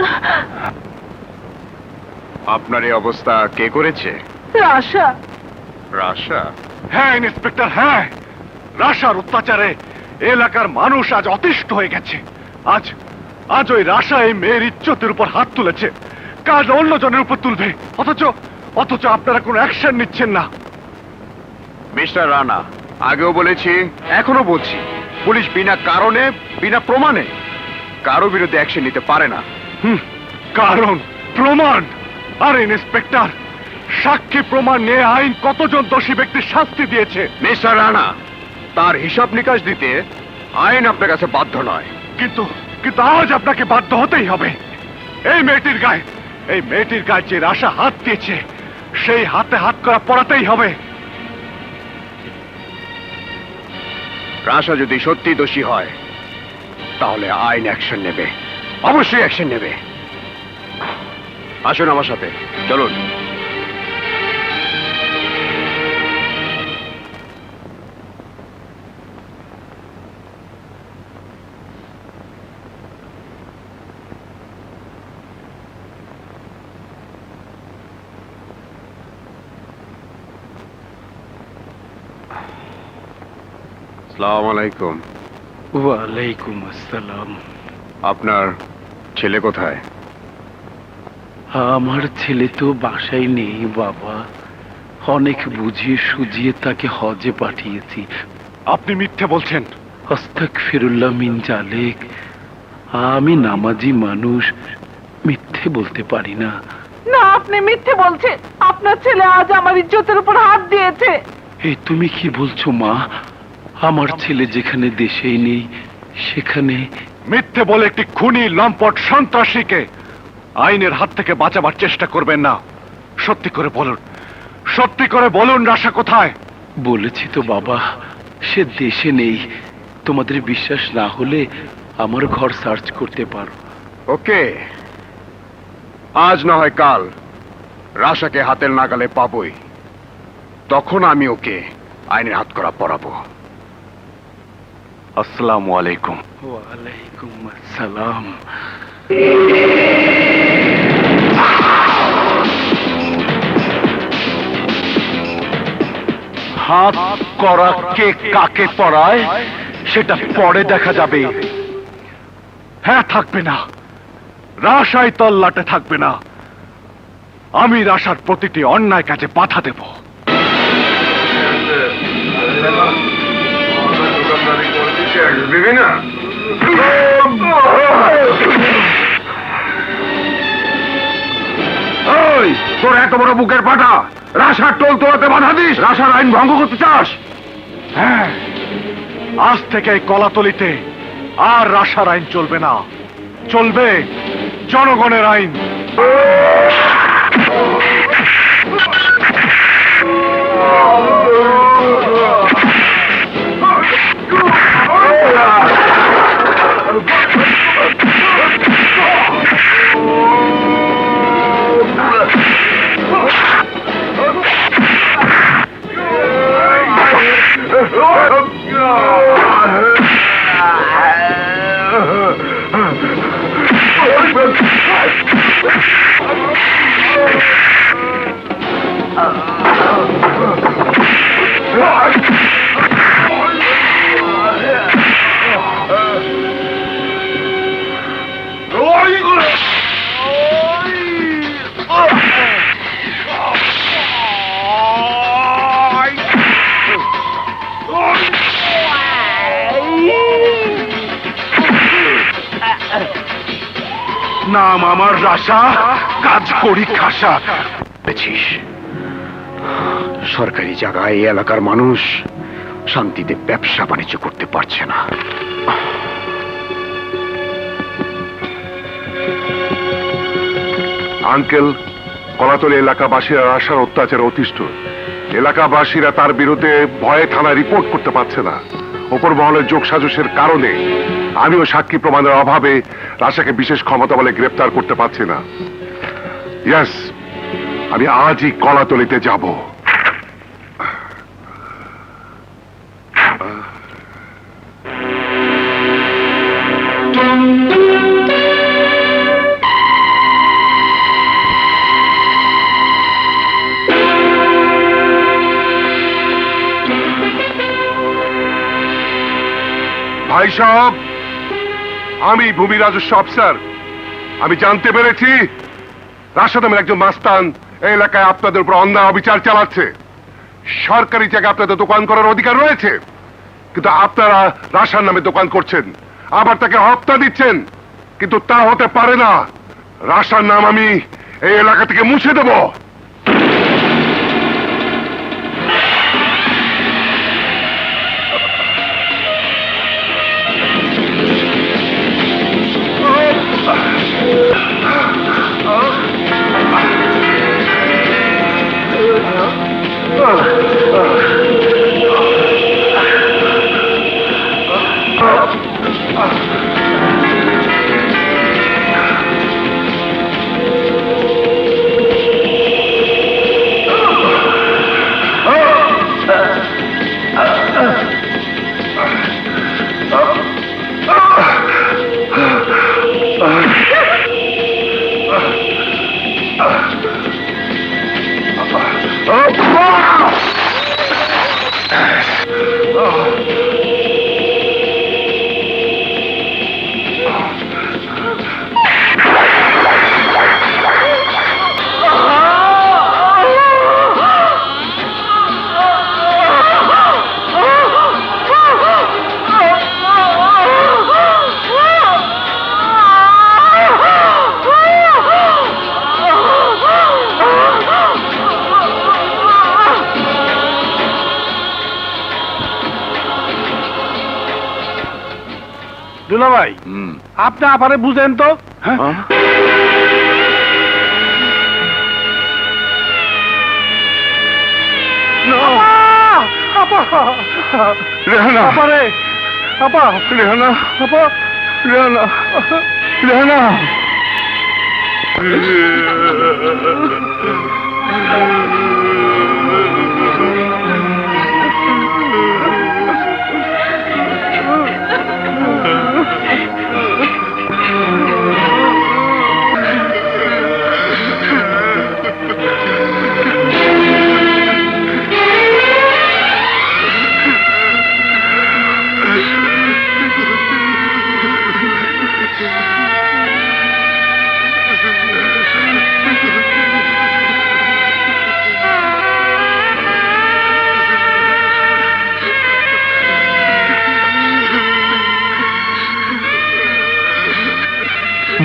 আপনার এই অবস্থা কে করেছে? আশা। রাশা? হ্যাঁ ইন্সপেক্টর, হ্যাঁ, রাশার অত্যাচারে এলাকার মানুষ আজ অতিষ্ঠ হয়ে গেছে। আজ আজ ওই রাশা এই মেয়ের ইজ্জতের উপর হাত তুলেছে, কাজ অন্যজনের উপর তুলবে, অথচ আপনারা কোনো অ্যাকশন নিচ্ছেন না। মিস্টার রানা, আগেও বলেছি এখনো বলছি, পুলিশ বিনা কারণে বিনা প্রমাণে কারো বিরুদ্ধে অ্যাকশন নিতে পারে না। কারণ প্রমাণ? আর ইন্সপেক্টর, সাক্ষী প্রমাণ নিয়ে আইন কতজন দোষী ব্যক্তির শাস্তি দিয়েছে। মিস্টার রানা, তার হিসাব নিকাশ দিতে আইন আপনার কাছে বাধ্য নয়। কিন্তু কিন্তু আজ আপনাকে বাধ্য হতেই হবে। এই মেয়েটির গায়ে যে রাশা হাত দিয়েছে, সেই হাতে হাত করা পড়াতেই হবে। রাশা যদি সত্যি দোষী হয় তাহলে আইন অ্যাকশন নেবে, অবশ্যই অ্যাকশন নেবে। আসুন আমার সাথে, চলুন। আসসালামু আলাইকুম। ওয়ালাইকুম আসসালাম। আপনার ছেলে কোথায়? আমার ছেলে তো বাসায় নেই বাবা, অনেক বুঝিয়ে সুজিয়ে তাকে হজে পাঠিয়েছি। আপনি মিথ্যে বলছেন। আস্তাগফিরুল্লাহ মিন জালিক, আমি নামাজি মানুষ, মিথ্যে বলতে পারি না। না, আপনি মিথ্যে বলছেন। আপনার ছেলে আজ আমার ইজ্জতের উপর হাত দিয়েছে। এই তুমি কি বলছো মা? আমার ছেলে যেখানে দেশেই নেই সেখানে। মিথ্যে বলে একটি খুনি লম্পট সন্ত্রাসীকে আইনের হাত থেকে বাঁচাবার চেষ্টা করবেন না। সত্যি করে বলুন, সত্যি করে বলুন রাশা কোথায়? বলেছি তো বাবা, সে দেশে নেই। তোমাদের বিশ্বাস না হলে আমার ঘর সার্চ করতে পারো। ওকে, আজ না হয় কাল রাশাকে হাতের নাগালে পাবই, তখন আমি ওকে আইনের হাত করা পড়াবো। আসসালামু আলাইকুম। ওয়ালাইকুম আসসালাম। হাত করা কে কাকে পড়ায় সেটা পরে দেখা যাবে। হ্যাঁ, থাকবে না, রাশায় তল্লাটে থাকবে না। আমি রাশার প্রতিটি অন্যায় কাজে বাধা দেব। ওই, তোর এত বড় বুকের পাটা, রাশার টোল তোলাতে বাধা দিস? রাশার আইন ভঙ্গ করতে চাস? হ্যাঁ, আজ থেকে এই কলাতলিতে আর রাশার আইন চলবে না, চলবে জনগণের আইন। নাম আমার রাশা, কাজ করি খাসা। পেয়েছিস, সরকারি জায়গায় এই এলাকার মানুষ শান্তিতে ব্যবসা বাণিজ্য করতে পারছে না। আঙ্কেল, কলাতলী এলাকাবাসীরা রাশার অত্যাচারে অতিষ্ঠ। এলাকাবাসীরা তার বিরুদ্ধে ভয়ে থানায় রিপোর্ট করতে পারছে না। ওপর মহলের যোগসাজশের কারণে আমিও সাক্ষী প্রমাণের অভাবে রাশাকে বিশেষ ক্ষমতা বলে গ্রেপ্তার করতে পারছি না। ইয়েস, আমি আজই কলাতলীতে যাব। ভাই সাহেব, আমি ভূমি রাজস্ব অফিসার। আমি জানতে পেরেছি রাশা নামের একজন মাস্তান এই এলাকায় আপনাদের উপর অন্যায় অবিচার চালাচ্ছে। সরকারি জায়গায় আপনাদের দোকান করার অধিকার রয়েছে, কিন্তু আপনারা রাশার নামে দোকান করছেন, আবার তাকে হপ্তা দিচ্ছেন। কিন্তু তা হতে পারে না। রাশার নাম আমি এই এলাকা থেকে মুছে দেব। দুলাভাই আপনি আপারে বুঝেন তো, হ্যাঁ? রেহানা আপারে আপা, রেহানা আপা, রেহানা রেহানা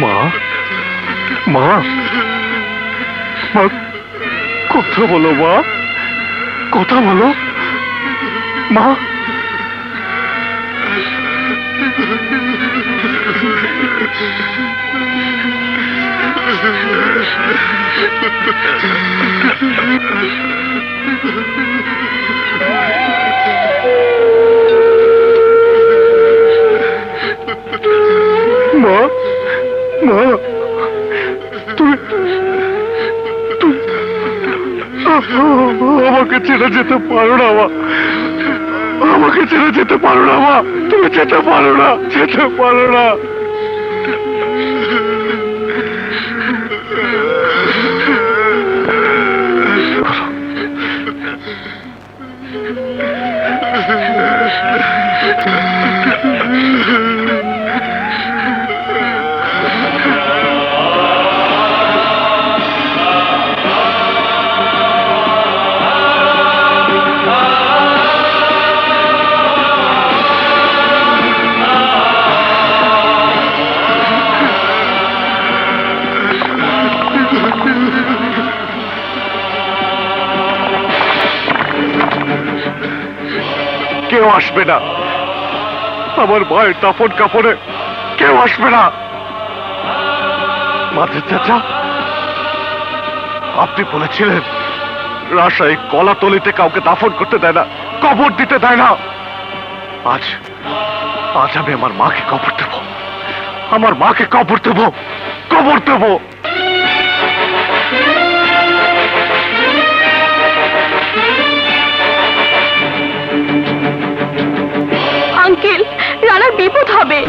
মা মা মা কথা বলো মা, কথা বলো মা। মা মা তুমি আমাকে ছেড়ে যেতে পারো না মা, আমাকে ছেড়ে যেতে পারো না মা, তুমি যেতে পারো না, যেতে পারো না। কেউ আসবে না, আমার ভাইয়ের দাফন কাপড়ে কেউ আসবে না। মাঝে চাচা, আপনি বলেছিলেন রাজশাহী কলাতলিতে কাউকে দাফন করতে দেয় না, কবর দিতে দেয় না। আজ আজ আমি আমার মাকে কবর দেব, আমার মাকে কবর দেব, কবর দেব। আঙ্কেল, রানার বিপদ হবে।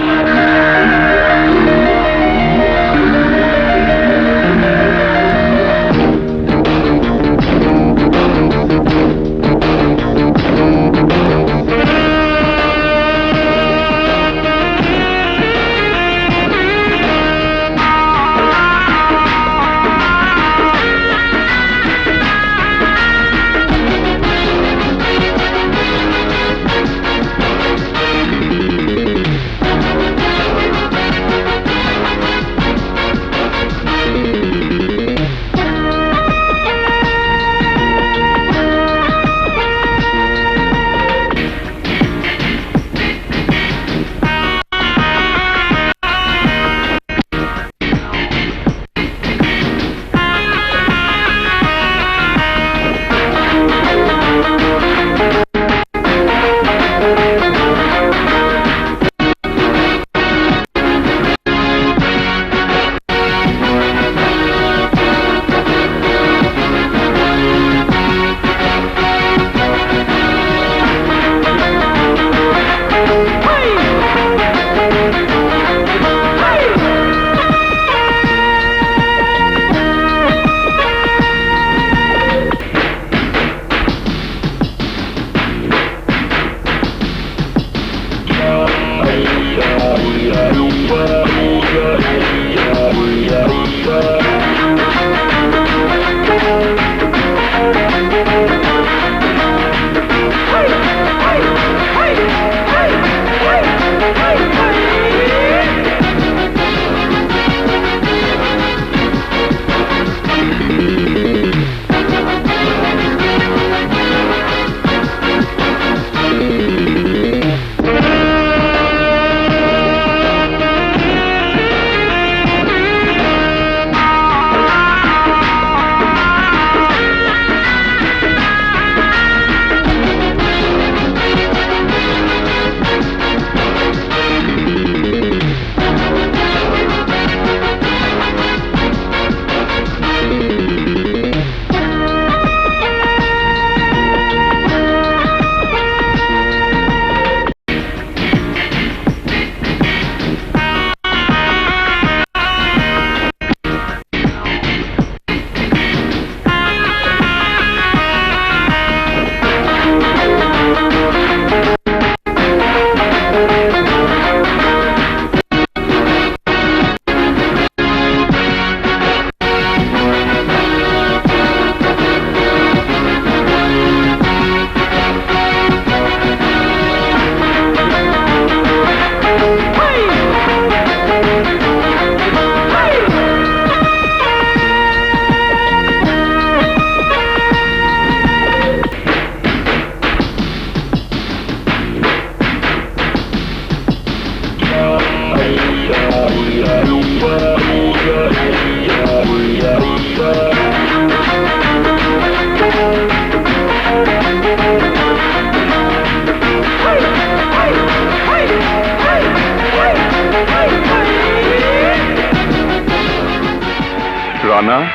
রানা,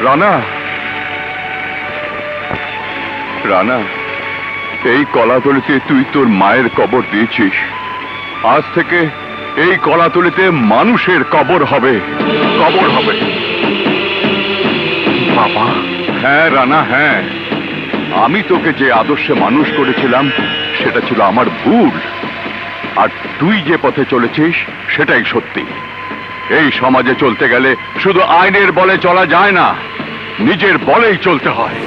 রানা, রানা, এই কলাতলিতে তুই তোর মায়ের কবর দিয়েছিস। আজ থেকে এই কলাতলিতে মানুষের কবর হবে, কবর হবে। বাবা, হ্যাঁ রানা, হ্যাঁ, আমি তোকে যে আদর্শে মানুষ করেছিলাম সেটা ছিল আমার ভুল, আর তুই যে পথে চলেছিস সেটাই সত্যি। এই সমাজে চলতে গেলে শুধু আইনের বলে চলা যায় না, নিজের বলেই চলতে হয়।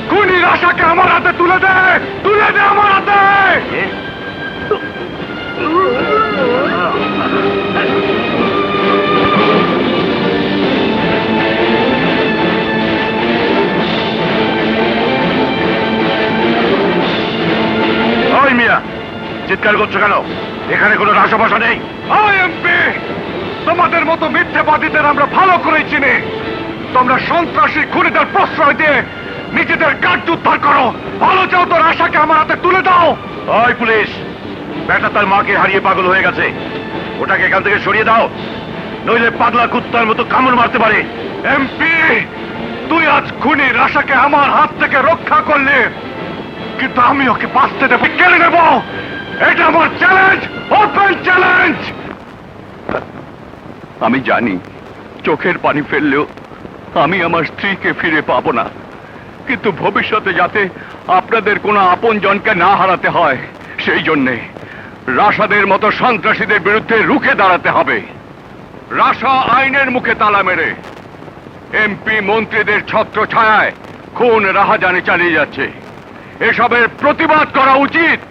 খুনির আশাকে আমার হাতে তুলে দে, তুলে দে আমার হাতে। ওই মিয়া, চিৎকার করছো কেন? এখানে কোনো রাশাবাসা নেই। এমপি, তোমাদের মতো মিথ্যেবাদীদের আমরা ভালো করে চিনি। তোমরা সন্ত্রাসী খুনিদের প্রশ্রয় দিয়ে নিজেদের কার্য উদ্ধার করো। ভালো চাও তোর আশাকে আমার হাতে তুলে দাও। ওই পুলিশ, বেটা তার মাকে হারিয়ে পাগল হয়ে গেছে, ওটাকে এখান থেকে সরিয়ে দাও, নইলে পাগলা কুত্তার মতো কামড় মারতে পারে। এমপি, তুই আজ খুনির আশাকে আমার হাত থেকে রক্ষা করলে, কিন্তু আমি ওকে বাঁচতে দেবো, কেড়ে নেব। এটা আমার চ্যালেঞ্জ, ওপেন চ্যালেঞ্জ। আমি জানি চোখের পানি ফেললেও আমি আমার স্ত্রীকে ফিরে পাবো না, কিন্তু ভবিষ্যতে যাতে আপনাদের কোনো আপনজনকে না হারাতে হয় সেই জন্যে রাশাদের মতো সন্ত্রাসীদের বিরুদ্ধে রুখে দাঁড়াতে হবে। রাশা আইনের মুখে তালা মেরে এমপি মন্ত্রীদের ছত্র ছায়ায় খুন রাহাজানি চালিয়ে যাচ্ছে, এসবের প্রতিবাদ করা উচিত।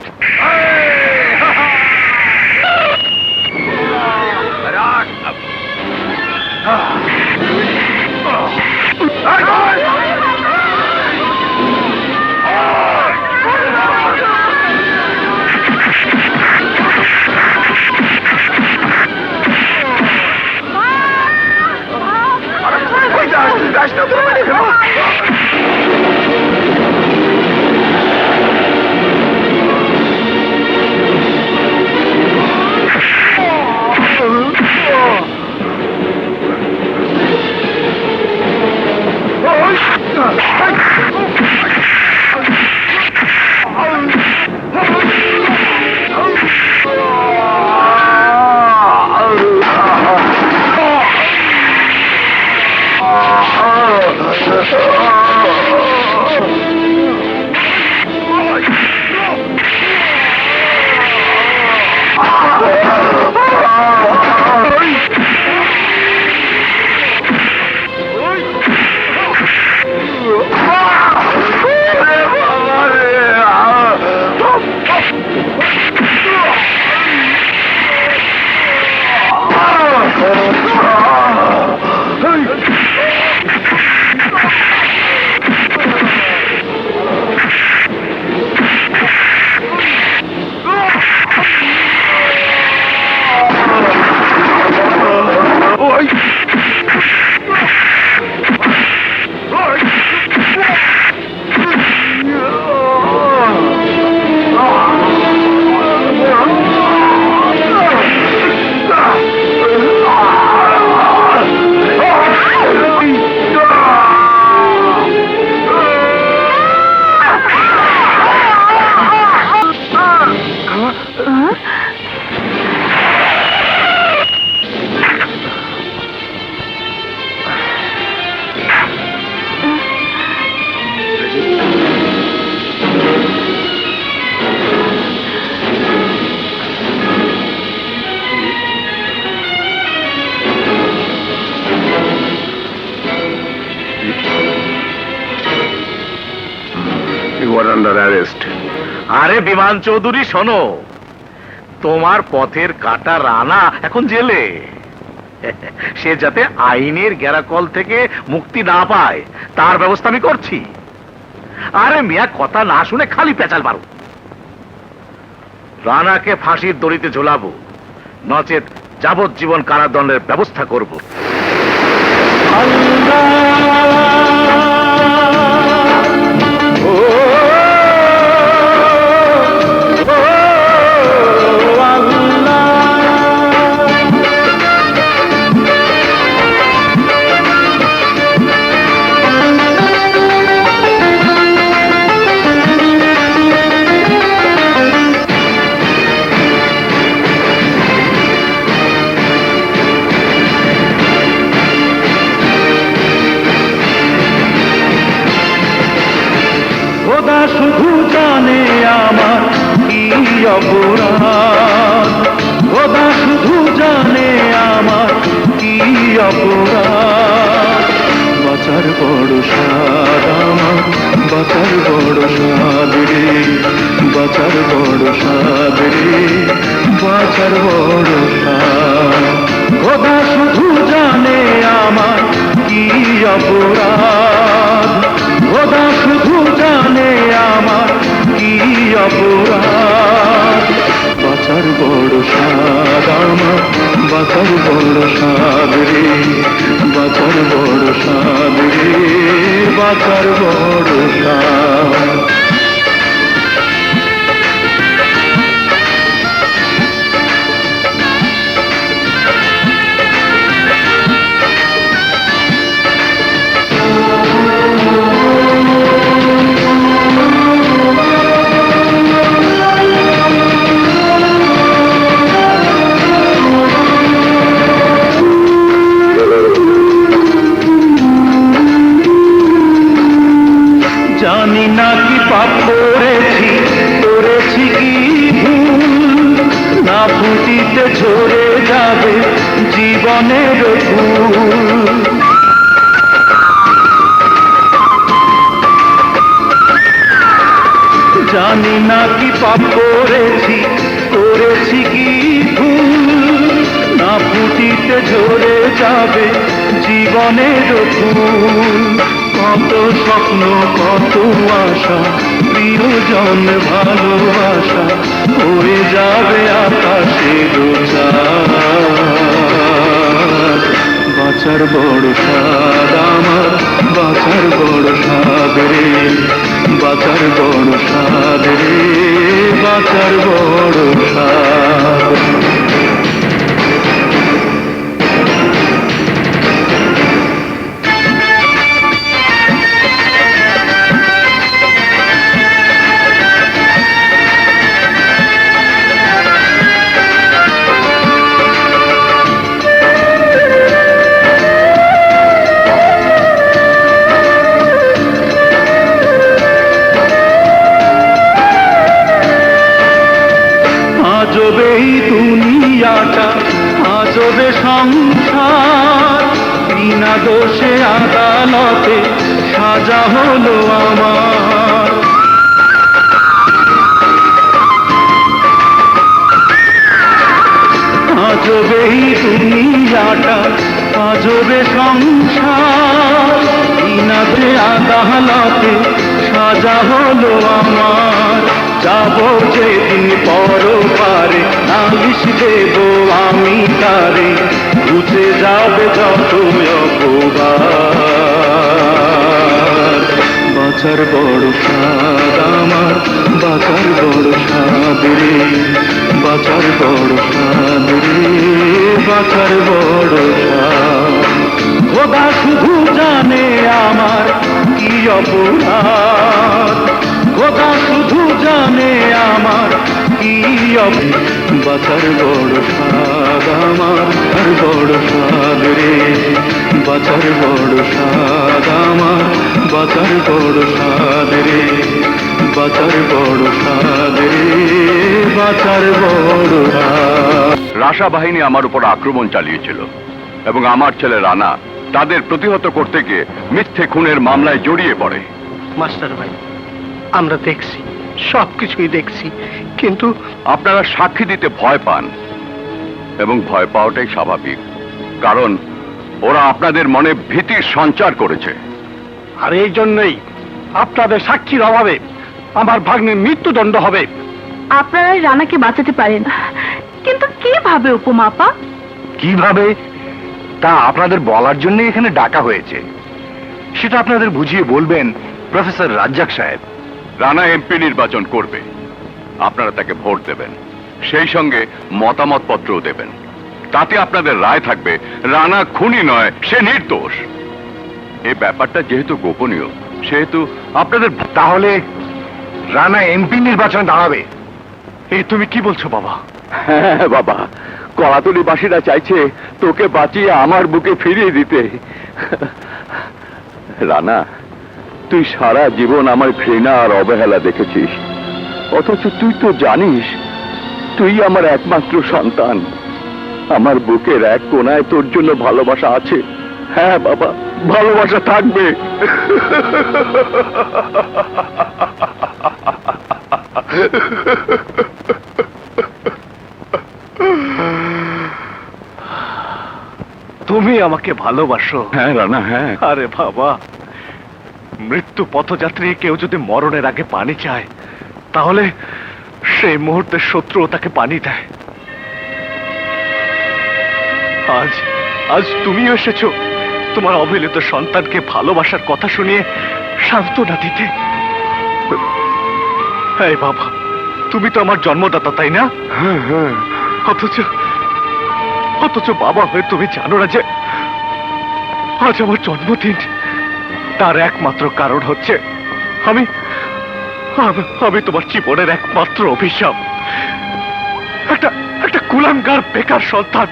আরে বিমান চৌধুরী, শোনো, তোমার পথের কাটা রানা এখন জেলে। সে যাতে আইনের গ্যারাকল থেকে মুক্তি না পায় তার ব্যবস্থা আমি করছি। আরে মিয়া, কথা না শুনে খালি পেঁচাল মারো। রানাকে ফাঁসির দড়িতে ঝোলাবো, নচেত যাবজ্জীবন কারাদণ্ডের ব্যবস্থা করব। আল্লাহ, ও আমার কি অপরাধ, খোদা শুধু জানে আমার কি অপরাধ। বাঁচার বড় স্বাদ আমার, বাঁচার বড় স্বাদ রে, বাঁচার বড় স্বাদ রে, বাঁচার বড় স্বাদ। জানি না কি পাপ করেছি, করেছি কি ভুল, না ফুটিতে ঝরে যাবে জীবনের ফুল। জানি না কি পাপ করেছি, করেছি কি ভুল, না ফুটিতে ঝরে যাবে জীবনের ফুল। কত স্বপ্ন কত আশা, প্রিয়জন ভালোবাসা হয়ে যাবে আকাশের চাঁদ। বাঁচার বড় স্বাদ আমার, বাঁচার বড় স্বাদ রে, বাঁচার বড় স্বাদ রে, বাঁচার বড় স্বাদ। আজবে এই দুনিয়াটা, আজবে সংসার, বিনা দোষে আদালতে সাজা হলো আমার। আজবে এই দুনিয়াটা, আজবে সংসার, বিনা দোষে আদালতে সাজা হলো আমার। যাব যেদিন পরপারে, নালিশ দেব আমি তারে, ঘুচে যাবে যত অপবাদ। বাঁচার বড় স্বাদ আমার, বাঁচার বড় স্বাদ রে, বাঁচার বড় স্বাদ রে, বাঁচার বড় স্বাদ। খোদা শুধু জানে আমার কি অপরাধ, খোদা শুধু জানে আমার কি বাঁচার বড় স্বাদ আমার, আর বড় স্বাদ রে, বাঁচার বড় স্বাদ আমার, বাঁচার বড় স্বাদ রে, বাঁচার বড় স্বাদ রে, বাঁচার বড় স্বাদ। রাশা বাহিনী আমার উপর আক্রমণ চালিয়েছিল এবং আমার ছেলে রানা তাদের প্রতিহত করতে গিয়ে মিথ্যে খুনের মামলায় জড়িয়ে পড়ে। মাস্টার ভাই, আমরা দেখছি, সবকিছুই দেখছি, কিন্তু আপনারা সাক্ষী দিতে ভয় পান এবং ভয় পাওয়াটাই স্বাভাবিক, কারণ ওরা আপনাদের মনে ভীতির সঞ্চার করেছে। আর এই জন্যই আপনাদের সাক্ষীর অভাবে আমার ভাগ্নের মৃত্যুদণ্ড হবে। আপনারাই রানাকে বাঁচাতে পারেন, কিন্তু কিভাবে উপমা আপা? কিভাবে তা আপনাদের বলার জন্য এখানে ডাকা হয়েছে, সেটা আপনাদের বুঝিয়ে বলবেন প্রফেসর রাজ্জাক সাহেব। রানা এমপি নির্বাচন করবে, আপনারা তাকে ভোট দেবেন, সেই সঙ্গে মতামত পত্রও দেবেন। তাতে আপনাদের রায় থাকবে রানা খুনি নয়, সে নির্দোষ। এই ব্যাপারটা যেহেতু গোপনীয়, সেহেতু আপনাদের তাহলে রানা এমপি নির্বাচনে দাঁড়াবে? এই তুমি কি বলছো বাবা? হ্যাঁ বাবা, কলাতলিবাসীরা চাইছে তোকে বাঁচিয়ে আমার বুকে ফিরিয়ে দিতে। রানা, তুই সারা জীবন আমার ঘৃণা আর অবহেলা দেখেছিস, অথচ তুই তো জানিস তুই আমার একমাত্র সন্তান। আমার বুকের এক কোনায় তোর জন্য ভালোবাসা আছে। হ্যাঁ বাবা, ভালোবাসা থাকবে। তুমি আমাকে ভালোবাসো। হ্যাঁ রানা, হ্যাঁ। আরে বাবা, মৃত্যু পথযাত্রী কেউ যদি মরণের আগে পানি চায়, তাহলে সেই মুহূর্তে শত্রু তাকে পানি দেয়। আজ আজ তুমিও এসেছো তোমার অবহেলিত সন্তানকে ভালোবাসার কথা শুনিয়ে সান্ত্বনা দিতে। এই বাবা, তুমি তো আমার জন্মদাতা, তাই না? হ্যাঁ হ্যাঁ। অথচ অথচ বাবা হয়ে তুমি জানো না যে আজ আমার জন্মদিন। তার একমাত্র কারণ হচ্ছে আমি আমি তোমার জীবনের একমাত্র অভিশাপ। একটা একটা কুলাঙ্গার বেকার সন্তান,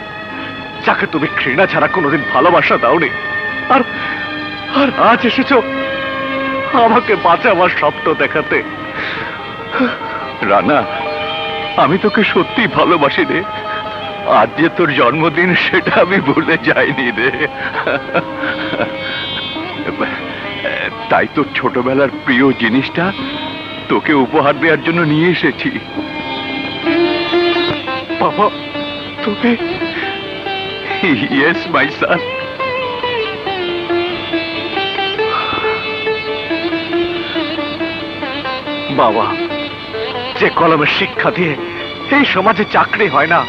যাকে তুমি ঘৃণা ছাড়া কোনোদিন ভালোবাসা দাওনি। আর আর আজ এসেছো আমাকে বাঁচাবার স্বপ্ন দেখাতে। রানা, আমি তোকে সত্যি ভালোবাসি রে। আজ যে তোর জন্মদিন, সেটা আমি ভুলে যাইনি রে। তাই তোর ছোটবেলার প্রিয় জিনিসটা তোকে উপহার দেওয়ার জন্য নিয়ে এসেছি। বাবা, তুমি? ইয়েস মাই সান। বাবা, যে কলমের শিক্ষা দিয়ে এই সমাজে চাকরি হয় না,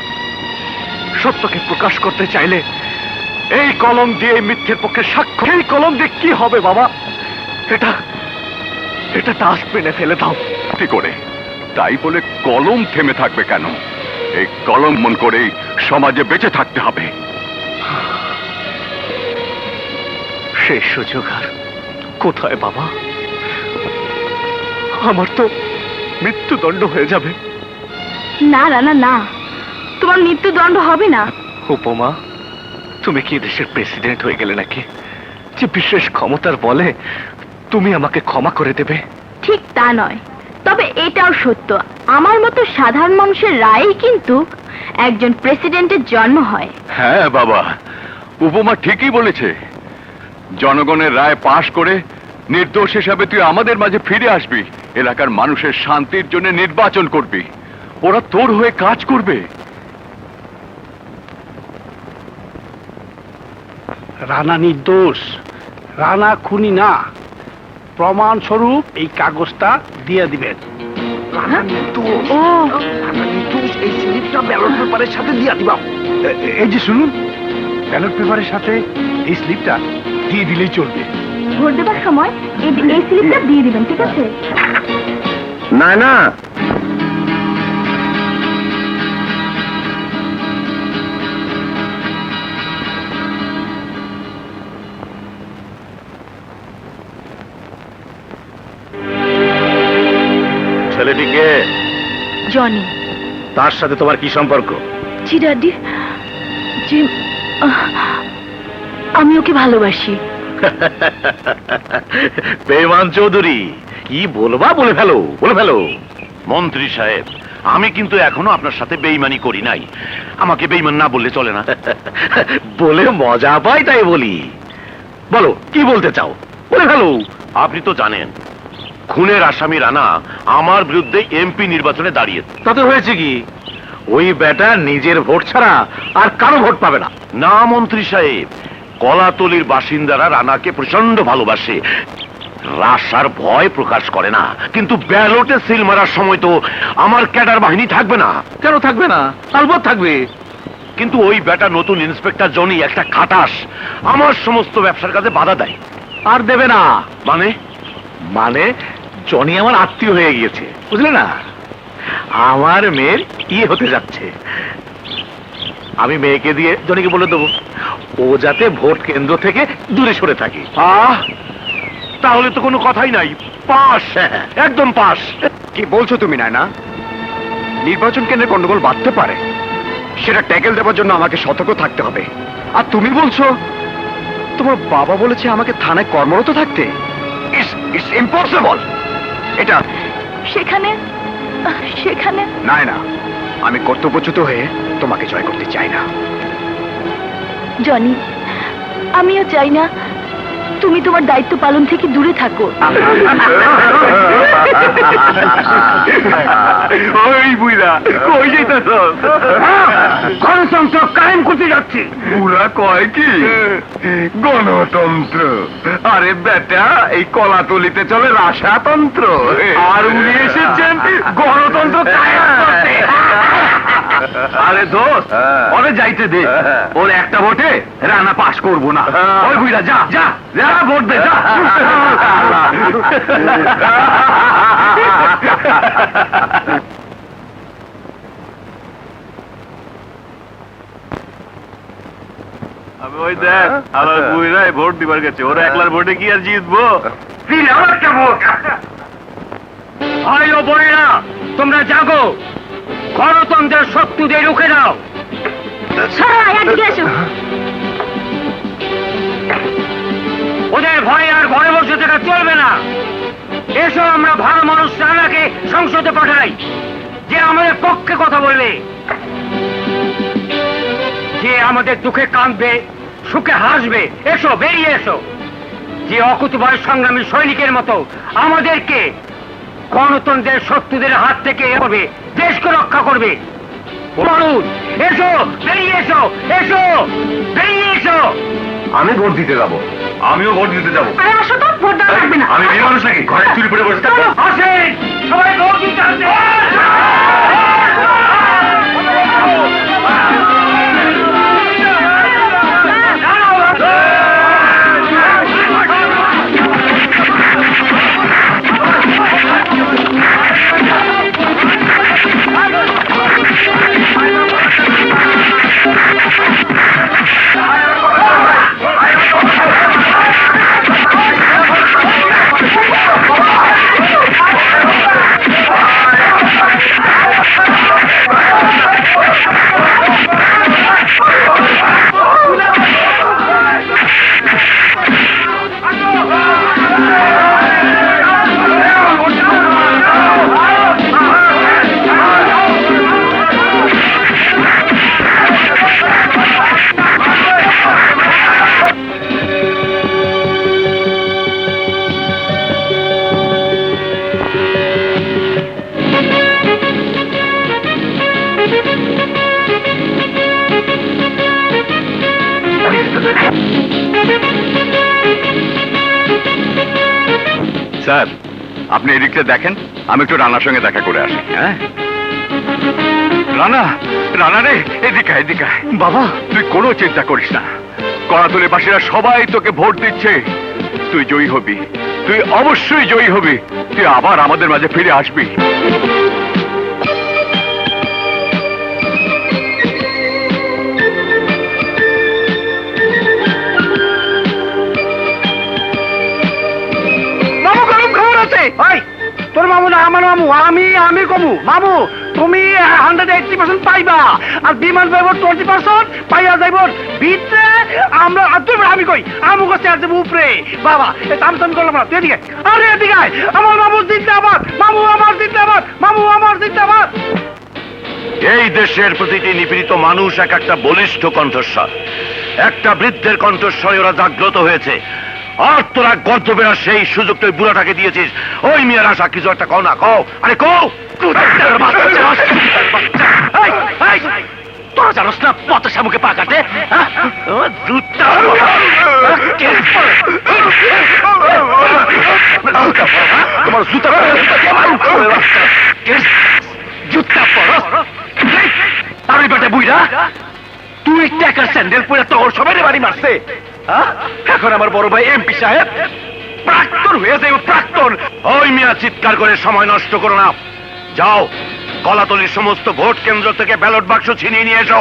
সত্যকে প্রকাশ করতে চাইলে এই কলম দিয়ে মিথ্যের পক্ষে সাক্ষ্য। এই কলম দিয়ে কি হবে বাবা? এটা এটা ডাস্টবিনে ফেলে দাও। কি করে? তাই বলে কলম থেমে থাকবে কেন? এই কলম মন করেই সমাজে বেঁচে থাকতে হবে। সেই সুযোগ আর কোথায় বাবা? আমার তো মৃত্যুদণ্ড হয়ে যাবে। না রানা, না, তোমার মৃত্যুদণ্ড হবে না। উপমা, তুমি কি দেশের প্রেসিডেন্ট হয়ে গেলে নাকি, যে বিশেষ ক্ষমতার বলে তুমি আমাকে ক্ষমা করে দেবে? ঠিক তা নয়, তবে এটাও সত্য, আমার মতো সাধারণ মানুষের রায়েই কিন্তু একজন প্রেসিডেন্টের জন্ম হয়। হ্যাঁ বাবা, উপমা ঠিকই বলেছে। জনগণের রায় পাশ করে নির্দোষ হিসাবে তুই আমাদের মাঝে ফিরে আসবি। এলাকার মানুষের শান্তির জন্য নির্বাচন করবি। ওরা তোর হয়ে কাজ করবে। রানা নির্দোষ, রানা খুনি না। প্রমাণ স্বরূপ এই কাগজটা দিয়ে দিবেন। ও, এই স্লিপটা ব্যালট পেপারের সাথে দিয়ে দিবা। এই যে শুনুন, ব্যালট পেপারের সাথে এই স্লিপটা দিয়ে দিলেই চলবে। ভোট দেবার সময় এই স্লিপটা দিয়ে দিবেন, ঠিক আছে? না না, ছেলেটিকে? জনি। তার সাথে তোমার কি সম্পর্ক? জি ড্যাডি, জি, আমি ওকে ভালোবাসি। বেঈমান চৌধুরী, কি বলবা বলে ফেলো, বলে ফেলো। মন্ত্রী সাহেব, আমি কিন্তু এখনো আপনার সাথে বেঈমানি করি নাই। আমাকে বেঈমান না বললে চলে না। বলে মজা পাই তাই বলি। বলো, কি বলতে চাও, বলে ফেলো। আপনি তো জানেন খুনের আসামি রানা আমার বিরুদ্ধে এমপি নির্বাচনে দাঁড়িয়েছে। তাতে হয়েছে কি? ওই বেটা নিজের ভোট ছাড়া আর কারো ভোট পাবে না। না মন্ত্রী সাহেব, কলাতলির বাসিন্দারা রানাকে প্রচন্ড ভালোবাসে। রাশার ভয় প্রকাশ করে না, কিন্তু ব্যালটে সিল মারার সময় তো আমার ক্যাডার বাহিনী থাকবে না। কেন থাকবে না? আলবৎ থাকবে। কিন্তু ওই বেটা নতুন ইন্সপেক্টর জনি একটা খাটাস, আমার সমস্ত ব্যবসার কাজে বাধা দেয়। আর দেবে না মানে? মানে জনি আমার আত্মীয় হয়ে গিয়েছে, বুঝলে না? আমার মেয়ের ইয়ে হতে যাচ্ছে। আমি মেয়েকে দিয়ে জনিকে বলে দেবো ও যাতে ভোট কেন্দ্র থেকে দূরে সরে থাকে। তাহলে তো কোনো কথাই নাই, পাস, একদম পাস। কি বলছো তুমি নায়না? নির্বাচন কেন্দ্রে গন্ডগোল বাঁধতে পারে, সেটা ট্যাকেল দেওয়ার জন্য আমাকে সতর্ক থাকতে হবে। আর তুমি বলছো তোমার বাবা বলেছে আমাকে থানায় কর্মরত থাকতে? It's impossible. এটা সেখানে নায়না, আমি কর্তব্যচ্যুত হয়ে তোমাকে জয় করতে চাই না। জনি, আমিও চাই না তুমি তোমার দায়িত্ব পালন থেকে দূরে থাকো। ওই বুইরা কই যাইতাছ? গণতন্ত্র কায়েম করতে যাচ্ছি। বুড়া কয় কি গণতন্ত্র? আরে বেটা, এই কলাতলিতে চলে রাশাতন্ত্র, আর উনি এসেছেন গণতন্ত্র কায়েম করতে। আরে দোস্ত, ওরে যাইতে দে, ওর একটা ভোটে রানা পাস করবো না। ওই বুইরা যা যা যা ভোট দে যা। আমি ওই দেখ আমার বুইরাই ভোট দিবার গেছে, ওরা একলার ভোটে কি আর জিতবো? আমার একটা ভোট। ভাই ও বোনেরা, তোমরা জাগো, গণতন্ত্রের শত্রুদের রুখে দাও। ওদের ভয় আর ঘরে বসে থাকা চলবে না। এসো আমরা ভালো মানুষ রানাকে সংসদে পাঠাই, যে আমাদের পক্ষে কথা বলবে, যে আমাদের দুঃখে কাঁদবে, সুখে হাসবে। এসো, বেরিয়ে এসো। যে অকুতভয় সংগ্রামী সৈনিকের মতো আমাদেরকে গণতন্ত্রের শত্রুদের হাত থেকে করবে, দেশকে রক্ষা করবে। বলুন, এসো, বেরিয়ে এসো, এসো, বেরিয়ে এসো। আমি ভোট দিতে যাবো। আমিও ভোট দিতে যাবো। আসো তো, ভোট দেওয়া লাগবে না। আমি মেয়ে মানুষ নাকি ঘরে চুরি পড়ে বসে থাকবো? আসেন সবাই, ভোট দিতে আসেন। স্যার, আপনি এদিকটা দেখেন, আমি একটু রানার সঙ্গে দেখা করে আসি। হ্যাঁ রানা, রানা রে, এদিকে এদিকে। বাবা, তুই কোনো চিন্তা করিস না, কলাতলি বাসীরা সবাই তোকে ভোট দিচ্ছে। তুই জয়ী হবি, তুই অবশ্যই জয়ী হবি, তুই আবার আমাদের মাঝে ফিরে আসবি। তোর মামু না আমার মামু, আমি কমু। মামু, তুমি 180% পাইবা, আর বিমান পাইব 20% পাইয়া যাইব ভিতরে। আমরা আমি কই আমু কাছে আর যাবো উপরে। বাবা, আমি করলাম না, তুই এদিকে। আরে এদিকে আয়, আমার মামু জিন্দাবাদ, মামু আমার জিন্দাবাদ, মামু আমার জিন্দাবাদ। এই দেশের প্রতিটি নিপীড়িত মানুষ এক একটা বলিষ্ঠ কণ্ঠস্বর, একটা বৃদ্ধের কণ্ঠস্বরে ওরা জাগ্রত হয়েছে। আর তোরা গর্জবেরা সেই সুযোগ তুই বুড়াটাকে দিয়েছিস। ওই মেয়ের আশা কিছু একটা কও না, কও। আরে কও। তোরা জানোস না পথ শামুকে পা কাটে? তোমার জুতা জুতা পরো। আরে বেটা বুইরা, তুই টাকার স্যান্ডেল পরে তোর সবাই বাড়ি মারছে। এখন আমার বড় ভাই এমপি সাহেব প্রাক্তন হয়ে যাবে, প্রাক্তন। ওই মিয়া চিৎকার করে সময় নষ্ট করো না, যাও কলাতলির সমস্ত ভোট কেন্দ্র থেকে ব্যালট বাক্স ছিনিয়ে নিয়ে এসো।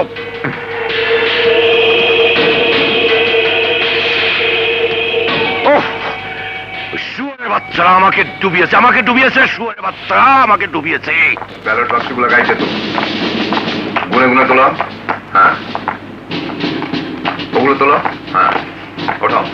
শুয়োরের বাচ্চারা আমাকে ডুবিয়েছে, আমাকে ডুবিয়েছে, শুয়োরের বাচ্চারা আমাকে ডুবিয়েছে। ব্যালট বাক্সগুলো গাইছে তো, গুনে গুনে তোলো। হ্যাঁ, ওগুলো তোলো। হ্যাঁ, ওঠাও।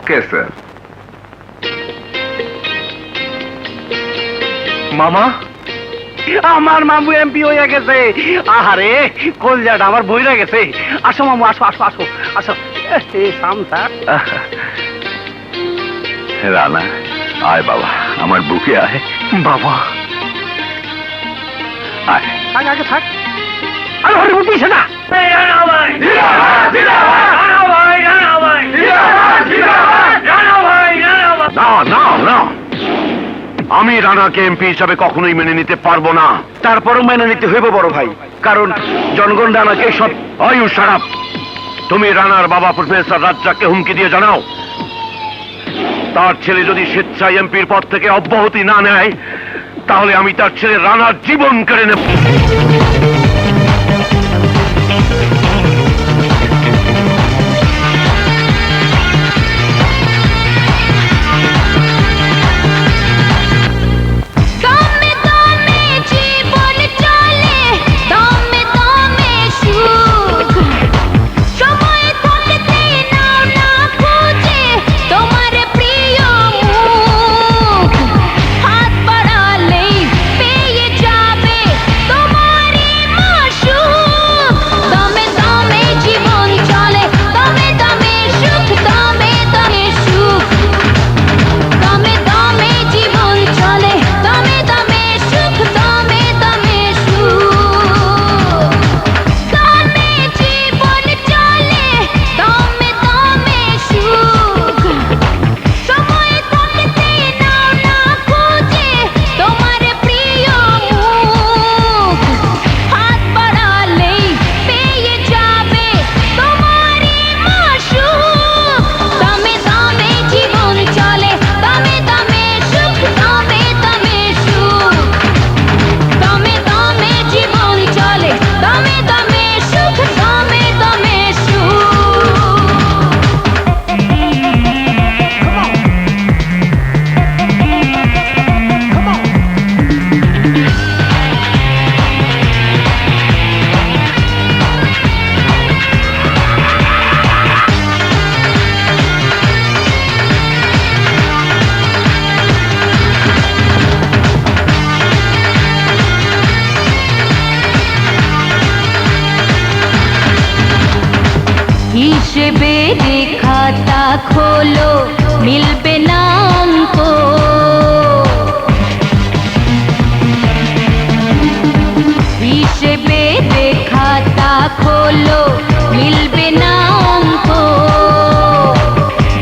Okay sir. মামা, আমার মামু এমপি হয়ে গেছে। আহারে কলজাটা আমার বইরা গেছে। আসো মামু, আসো আসো আসো আসো। সামসা রানা, আয় বাবা, আমার বুকে আয় বাবা, আয়। আগে আগে থাক। আরে হরে বুঝিস না। না না না, আমি রানাকে এমপি হিসাবে কখনোই মেনে নিতে পারবো না। তারপরও মেনে নিতে হইব বড় ভাই, কারণ জনগণ রানাকে সব। আয়ু সারাপ, তুমি রানার বাবা প্রফেসর রাজ্জাককে হুমকি দিয়ে জানাও তার ছেলে যদি স্বেচ্ছায় এমপির পদ থেকে অব্যাহতি না নেয় তাহলে আমি তার ছেলে রানার জীবন কেড়ে নেব। দমে দমে জীবন চলে, দমে দমে সুখ। সময় থাকতে নাও না খুঁজে তোমার প্রিয় মুখ। হাত বাড়ালেই পেয়ে যাবে তোমারই মাসুক। দমে দমে জীবন চলে, দমে দমে সুখ, দমে দমে সুখ। দমে দমে জীবন চলে, দমে দমে সুখ, দমে দমে সুখ। দমে জীবন চলে, দমে দমে সুখ। সময় থাকতে নাও না খুঁজে তোমার প্রিয় মুখ। হাত বাড়ালেই পেয়ে যাবে তোমারই মাসুক। দমে দমে জীবন চলে, দমে দমে সুখ, দমে দমে সুখ। দমে দমে জীবন চলে, দমে দমে সুখ, দমে দমে হিসেবে খাতা খোলো, মিলবে না অঙ্ক। হিসেবে খাতা খোলো, মিলবে না অঙ্ক।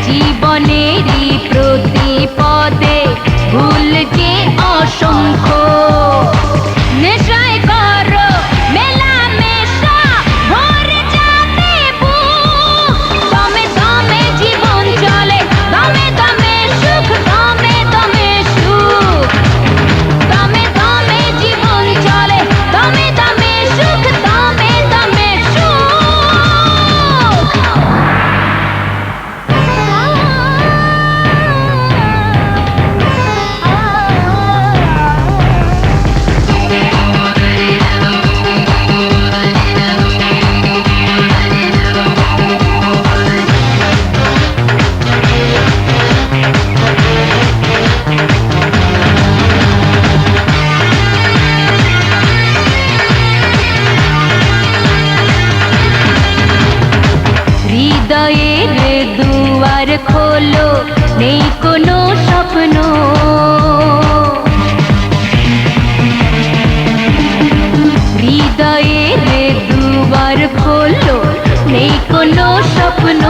জীবনেরই প্রতি পদে ভুল যে অসংখ্য। নেশায় করো মেলামেশা, ভরে যাবে বুক। দমে দমে জীবন চলে, দমে দমে সুখ, দমে দমে সুখ। দমে দমে জীবন চলে, দমে দমে সুখ, দমে দমে হৃদয়ের দুয়ার খোলো, নেই কোনো স্বপ্ন। হৃদয়ের দুয়ার খোলো, নেই কোনো স্বপ্ন।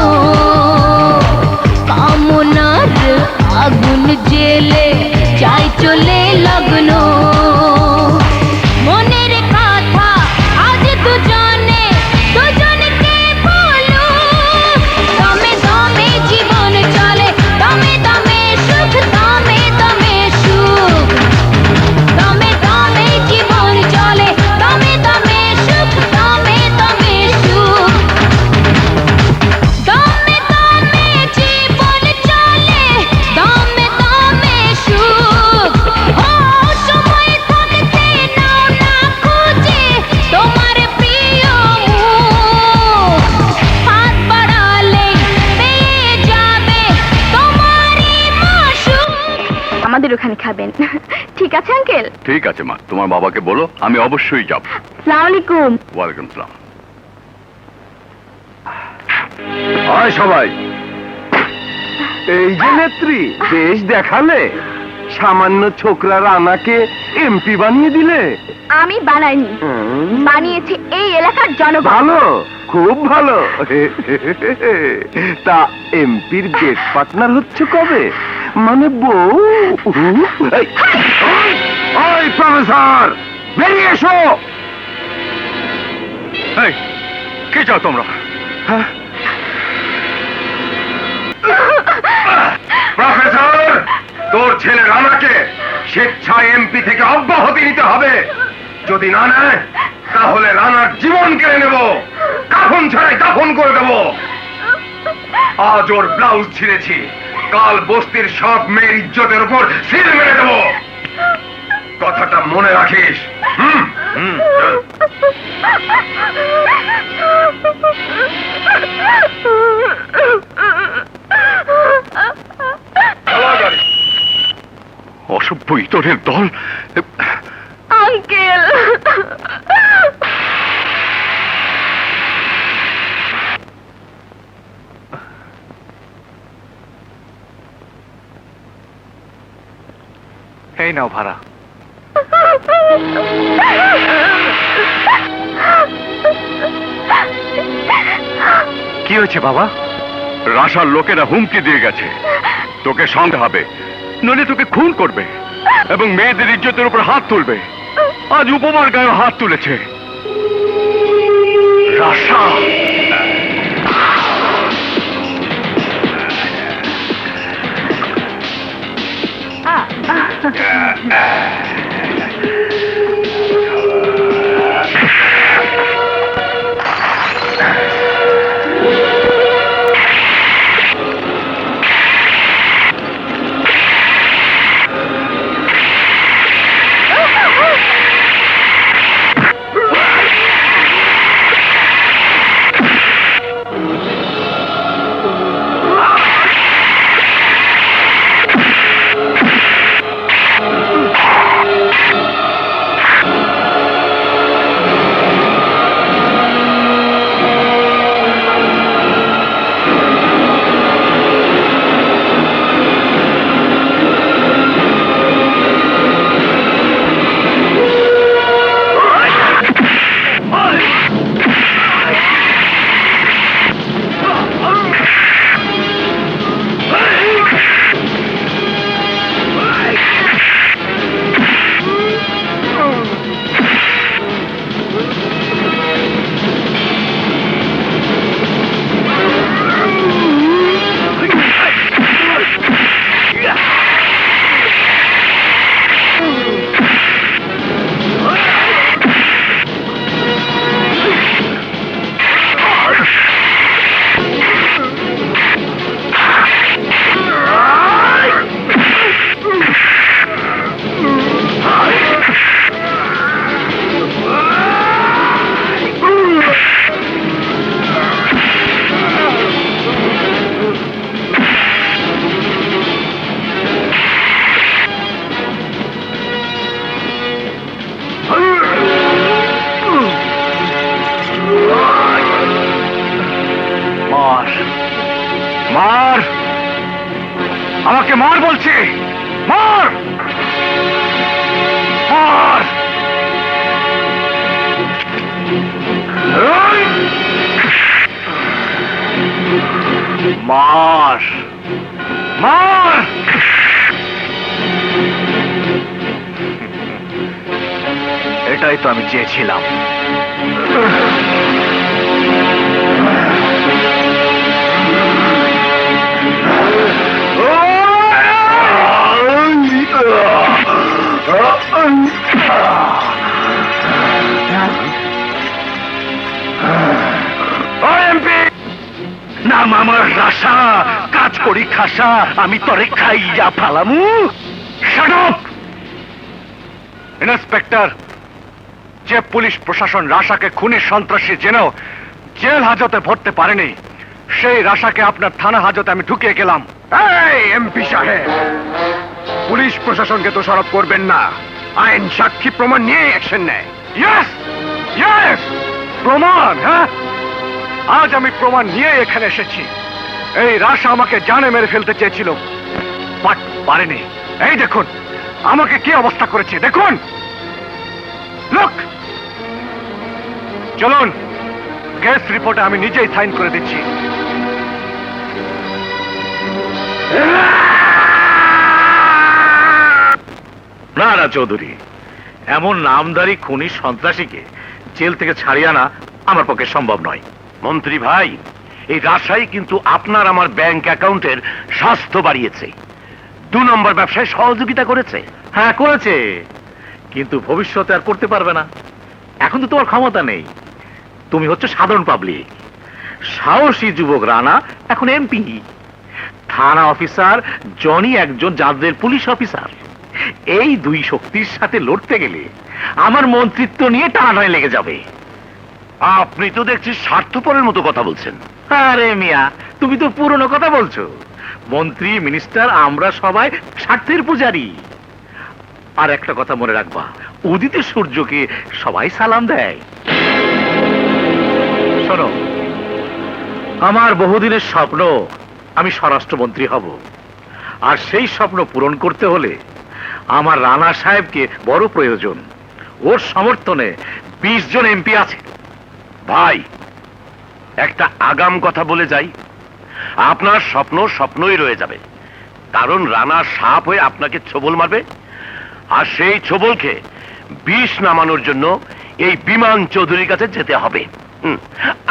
কামনার আগুন জেলে চাই চলে লগ্ন। মনের কথা আজ দুজনে দুজনকে বলো। দমে দমে জীবন চলে, দমে দমে সুখ, দমে দমে সুখ। দমে দমে জীবন চলে, দমে দমে সুখ, দমে দমে সুখ। আমাদের ওখানে খাবেন। ঠিক আছে আঙ্কেল? ঠিক আছে মা, তোমার বাবাকে বলো আমি অবশ্যই যাব। আসসালামু আলাইকুম। ওয়ালাইকুম সালাম। হয় সবাই, এই যে নেত্রী, বেশ দেখালে, সামান্য ছোকরা রানাকে এমপি বানিয়ে দিলে। আমি বানাইনি, বানিয়েছে এই এলাকার জনগণ। ভালো, খুব ভালো। তা এমপির বেড পার্টনার হচ্ছে কবে? মানে বউ? ওই প্রফেসর, বেরিয়ে এসো। এই, কি চাও তোমরা? প্রফেসর, তোর ছেলে রানাকে স্বেচ্ছায় এমপি থেকে অব্যাহতি নিতে হবে। যদি না নেয় তাহলে রানার জীবন কেড়ে নেব, কাফন ছাড়াই দাফন করে দেব। আজ ওর ব্লাউজ ছিঁড়েছি, কাল বস্তির সব মেয়ের ইজ্জতের উপর সিল মেরে দেব। কথাটা মনে রাখিস। অসভ্য ইতরের দল। আঙ্কেল, এই নাও ভাড়া। কি হয়েছে বাবা? রাশার লোকেরা হুমকি দিয়ে গেছে, তোকে সঙ্গে হবে, নইলে তোকে খুন করবে এবং মেয়েদের ইজ্জতের উপর হাত তুলবে। আজ উপমার গায়ে হাত তুলেছে। রাশা মার, আমাকে মার বলছে, মার মার। মার মার। এটাই তো আমি চেয়েছিলাম। নাম আমার রাশা, কাজ করি খাসা, আমি তরে খাইয়া ফালামু। Shut up! ইন্সপেক্টর, যে পুলিশ প্রশাসন রাশাকে খুনের সন্ত্রাসী জেনেও জেল হাজতে ভরতে পারেনি, সেই রাশাকে আপনার থানা হাজতে আমি ঢুকিয়ে গেলাম। এই এমপি সাহেব, পুলিশ প্রশাসনকে দোষারোপ করবেন না, আইন সাক্ষী প্রমাণ নিয়ে অ্যাকশন নেয়। ইয়েস ইয়েস, প্রমাণ। হ্যাঁ, আজ আমি প্রমাণ নিয়ে এখানে এসেছি। এই রাশা আমাকে জানে মেরে ফেলতে চেয়েছিল, বাট পারেনি। এই দেখুন আমাকে কি অবস্থা করেছে, দেখুন। লোক, চলুন, কেস রিপোর্টে আমি নিজেই সাইন করে দিচ্ছি। না না চৌধুরী, এমন নামধারী খুনি সন্ত্রাসীকে জেল থেকে ছাড়িয়ে আনা আমার পক্ষে সম্ভব নয়। মন্ত্রী ভাই, এই রাশাই কিন্তু আপনার আমার ব্যাংক অ্যাকাউন্টের স্বাস্থ্য বাড়িয়েছে, 2 নম্বর ব্যবসায় সহযোগিতা করেছে। হ্যাঁ করেছে, কিন্তু ভবিষ্যতে আর করতে পারবে না। এখন তো তোমার ক্ষমতা নেই, তুমি হচ্ছে সাধারণ পাবলিক। সাহসী যুবক রানা এখন এমপি, থানা অফিসার জনি একজন জাতীয় পুলিশ অফিসার। এই 2 শক্তির সাথে লড়তে গেলে আমার মন্ত্রিত্ব নিয়ে টানাটানি লেগে যাবে। আপনি তো দেখছি স্বার্থপরের মতো কথা বলছেন। আরে মিয়া, তুমি তো পুরনো কথা বলছো। মন্ত্রী মিনিস্টার আমরা সবাই স্বার্থের পূজারী। আর একটা কথা মনে রাখবা, উদিত সূর্যকে সবাই সালাম দেয়। শোনো, আমার বহুদিনের স্বপ্ন আমি স্বরাষ্ট্রমন্ত্রী হব, আর সেই স্বপ্ন পূরণ করতে হলে আমার রানা সাহেবকে বড় প্রয়োজন। ওর সমর্থনে 20 জন এমপি আছে। ভাই, একটা আগাম কথা বলে যাই, আপনার স্বপ্ন স্বপ্নই রয়ে যাবে, কারণ রানা সাপ হয়ে আপনাকে ছোবল মারবে, আর সেই ছোবলকে বিষ নামানোর জন্য এই বিমান চৌধুরীর কাছে যেতে হবে।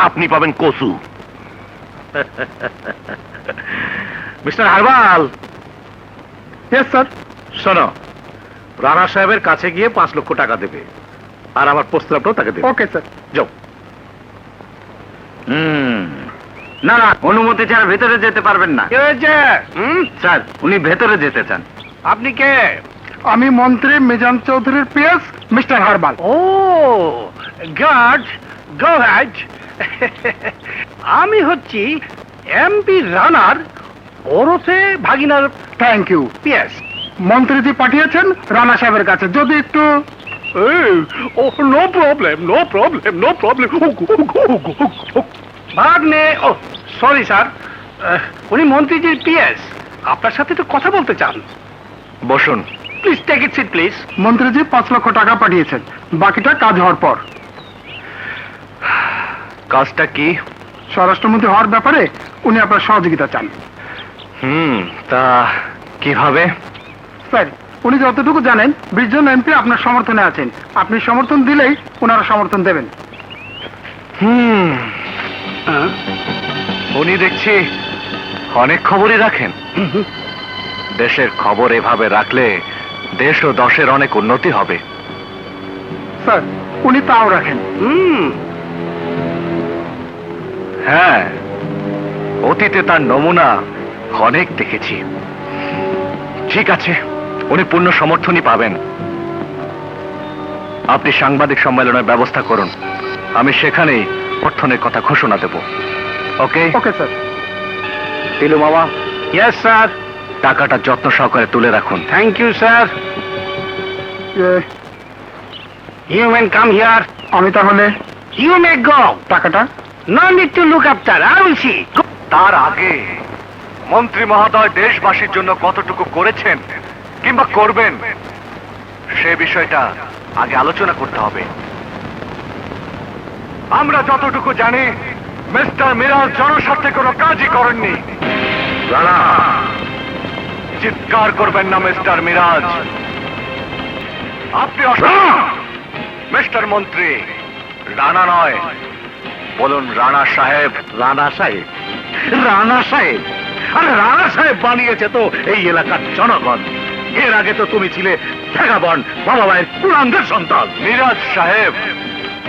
আপনি পাবেন কচু। Mister herbal. Yes sir. শোনো, রানা সাহেবের কাছে গিয়ে 5 লক্ষ টাকা দেবে, আর আমার প্রস্তাবটাও তাকে দেবে। Okay sir. যাও। না না, অনুমতি ছাড়া ভেতরে যেতে পারবেন না। স্যার, উনি ভেতরে যেতে চান। আপনি কে? আমি মন্ত্রী মিজান চৌধুরীর PS mister Herbal. Oh God, go ahead. আমি হচ্ছি এমপি রানার ওরফে ভাগিনার থ্যাংক ইউ। পিএস। মন্ত্রীজি পাঠিয়েছেন রানা সাহেবের কাছে, যদি একটু। Oh no problem, no problem, no problem. ভাগ্নে, ও সরি স্যার, উনি মন্ত্রীজির পিএস, আপনার সাথে তো কথা বলতে চান। বসুন। Please take it seat please. মন্ত্রীজি 5 লক্ষ টাকা পাঠিয়েছেন, বাকিটা কাজ হওয়ার পর। কাজটা কি? স্বরাষ্ট্রমন্ত্রী হওয়ার ব্যাপারে উনি আপনার সহযোগিতা চান। তা কিভাবে? স্যার, উনি যতটুকু জানেন 20 জন এমপি আপনার সমর্থনে আছেন, আপনি সমর্থন দিলেই ওনারা সমর্থন দেবেন। উনি দেখছি অনেক খবরই রাখেন। দেশের খবর এভাবে রাখলে দেশ ও দশের অনেক উন্নতি হবে। স্যার, উনি তাও রাখেন। হ্যাঁ, অতীতে তার নমুনা অনেক দেখেছি। ঠিক আছে, উনি পূর্ণ সমর্থনই পাবেন। আপনি সাংবাদিক সম্মেলনের ব্যবস্থা করুন, আমি সেখানেই অর্থনের কথা ঘোষণা দেব। ওকে? Okay sir. তিলু মামা, ইয়েস স্যার। টাকাটা যত্ন সহকারে তুলে রাখুন। Thank you sir. You man come here. আমি তাহলে ইউ মে গো। টাকাটা no need to look after, I will see. তার আগে মন্ত্রী মহোদয় দেশবাসীর জন্য কতটুকু করেছেন কিংবা করবেন সে বিষয়টা আগে আলোচনা করতে হবে। আমরা যতটুকু জানি, মিস্টার মিরাজ জনস্বার্থে কোনো কাজই করেননি। রানা, চিৎকার করবেন না মিস্টার মিরাজ। আপনি মিস্টার মন্ত্রী, রানা নয়, বলুন রানা সাহেব। রানা সাহেব? রানা সাহেব? আরে রানা সাহেব বানিয়েছে তো এই এলাকার জনগণ। এর আগে তো তুমি ছিলে ভেগাবন বাবা মায়ের কুলাঙ্গের সন্তান। মিরাজ সাহেব,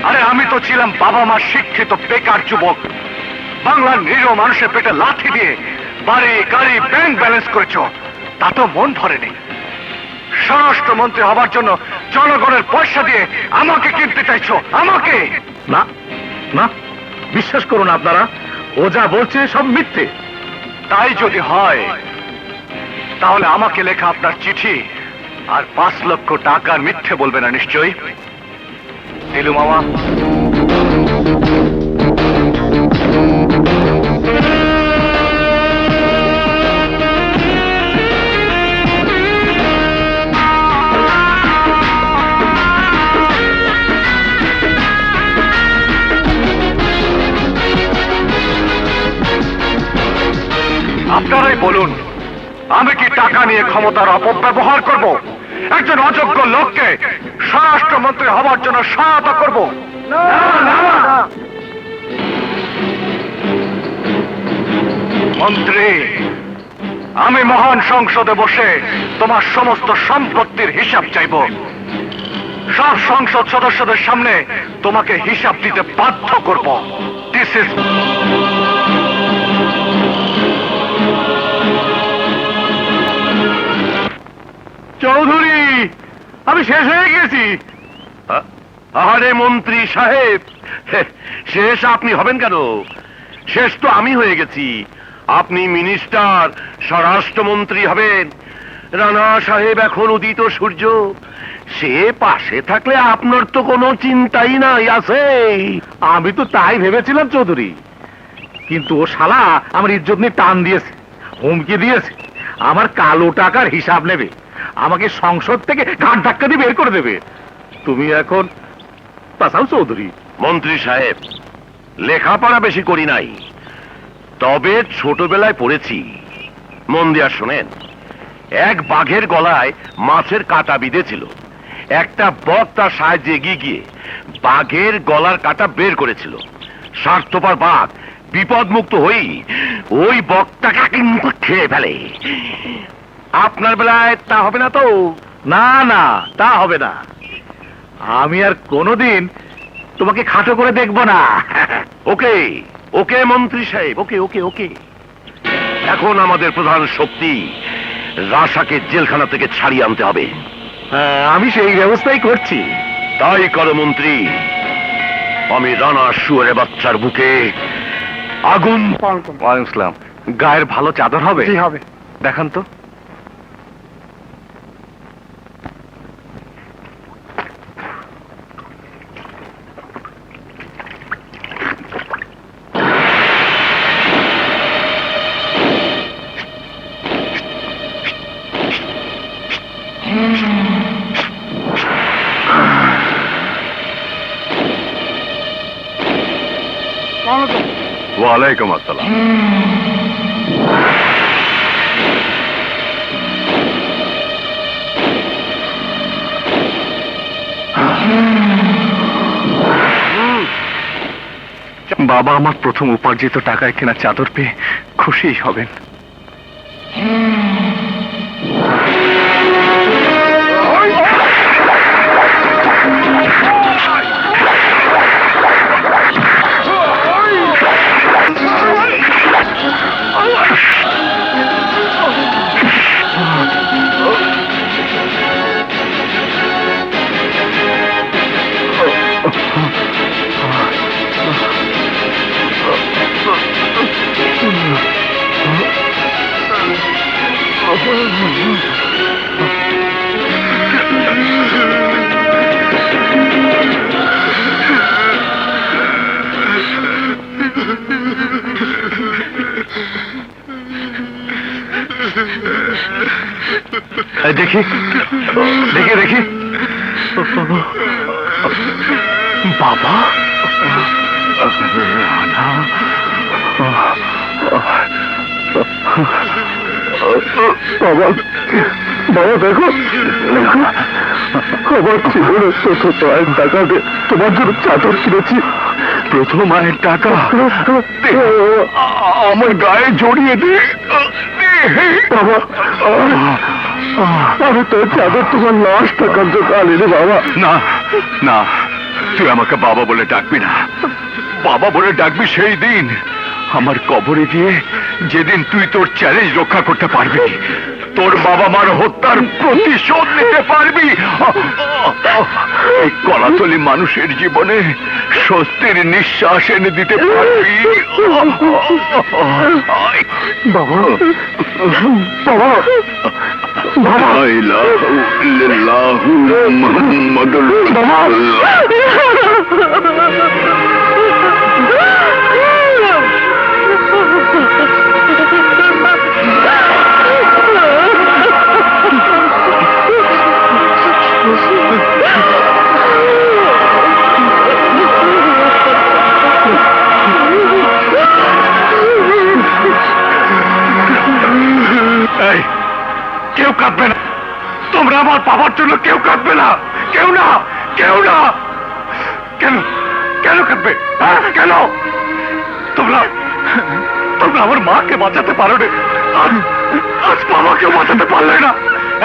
আরে আমি তো ছিলাম বাবা মা শিক্ষিত বেকার যুবক। বাংলার নিরীহ মানুষের পেটে লাথি দিয়ে বাড়ি গাড়ি ব্যাংক ব্যালেন্স করেছ, তা তো মন ধরেনি। স্বরাষ্ট্রমন্ত্রী হবার জন্য জনগণের পয়সা দিয়ে আমাকে কিনতে চাইছো, আমাকে? না না, বিশ্বাস করুন আপনারা, ও যা বলছে সব মিথ্যে। তাই যদি হয় তাহলে আমাকে লেখা আপনার চিঠি আর 5 লক্ষ টাকার মিথ্যে বলবে না নিশ্চয়ই? দিলু মামা, আপনারাই বলুন, আমি কি টাকা নিয়ে ক্ষমতার অপব্যবহার করব? একজন অযোগ্য লোককে স্বরাষ্ট্রমন্ত্রী হওয়ার জন্য সহায়তা করব? মন্ত্রী, আমি মহান সংসদে বসে তোমার সমস্ত সম্পত্তির হিসাব চাইব। সব সংসদ সদস্যদের সামনে তোমাকে হিসাব দিতে বাধ্য করব। দিস ইজ চৌধুরী, আমি শেষ হয়ে গেছি। আরে মন্ত্রী সাহেব, শেষ আপনি হবেন কেন? শেষ তো আমি হয়ে গেছি। আপনি মিনিস্টার, স্বরাষ্ট্রমন্ত্রী হবেন। রানা সাহেব এখন উদিত সূর্য, সে পাশে থাকলে আপনার তো কোনো চিন্তাই নাই আছে। আমি তো তাই ভেবেছিলাম চৌধুরী, কিন্তু ও শালা আমার ইজ্জত নিয়ে টান দিয়েছে, হুমকি দিয়েছে আমার কালো টাকার হিসাব নেবে, আমাকে সংসদ থেকে ঘাট ধাক্কা দিয়ে বের করে দেবে। তুমি এখন তাছাও চৌধুরী। মন্ত্রী সাহেব, লেখাপড়া বেশি করি নাই, তবে ছোটবেলায় পড়েছি। মন দিয়া শোনেন, এক বাঘের গলায় মাছের কাঁটা বিঁধেছিল। একটা বক তার সাহায্যে এগিয়ে গিয়ে বাঘের গলার কাঁটা বের করেছিল। স্বার্থপর বাঘ বিপদ মুক্ত হই ওই বকটাকে খেয়ে ফেলে। আপনার বেলায় তা হবে না তো? না না, তা হবে না। আমি আর কোনোদিন তোমাকে খাটো করে দেখব না। ওকে ওকে মন্ত্রী সাহেব, ওকে ওকে ওকে। এখন আমাদের প্রধান শক্তি রাশাকে জেলখানা থেকে ছাড়িয়ে আনতে হবে। আমি সেই ব্যবস্থাই করছি। তাই করো মন্ত্রী। আমি রানা শুয়ারে বাচ্চার বুকে আগুন। ওয়ালাইকুম আসসালাম। গায়ের ভালো চাদর হবে? জি হবে। দেখান তো। ওয়ালাইকুম আসসালাম। বাবা আমার প্রথম উপার্জিত টাকায় কেনা চাদর পেয়ে খুশি হবেন। দেখি দেখি দেখি, বাবা বাবা বাবা দেখো দেখো, আমার জীবনের প্রথম আয়ের টাকা দিয়ে তোমার জন্য চাদর কিনেছি। প্রথম আয়ের টাকা আমার গায়ে জড়িয়ে দে বাবা। আমি তোর চাদর তোমার লাশ টাকার জোগাড়ি রে বাবা। না না, তুই আমাকে বাবা বলে ডাকবি না। বাবা বলে ডাকবি সেই দিন আমার কবরে গিয়ে, যেদিন তুই তোর চ্যালেঞ্জ রক্ষা করতে পারবি। তোর বাবা মার হত্যার প্রতিশোধ নিতে পারবি। এই কলাতলি মানুষের জীবনে স্বস্তির নিঃশ্বাস এনে দিতে পারবি। বাবা, বাবা, লা ইলাহা ইল্লাল্লাহু মুহাম্মাদুর এই, কেউ কাঁদবে না। তোমরা আমার বাবার জন্য কেউ কাঁদবে না। কেউ না, কেউ না। কেন, কেন কাঁদবে? হ্যাঁ, কেন? তোমরা তোমরা আমার মাকে বাঁচাতে পারো না, আজ বাবাকেও বাঁচাতে পারলে না।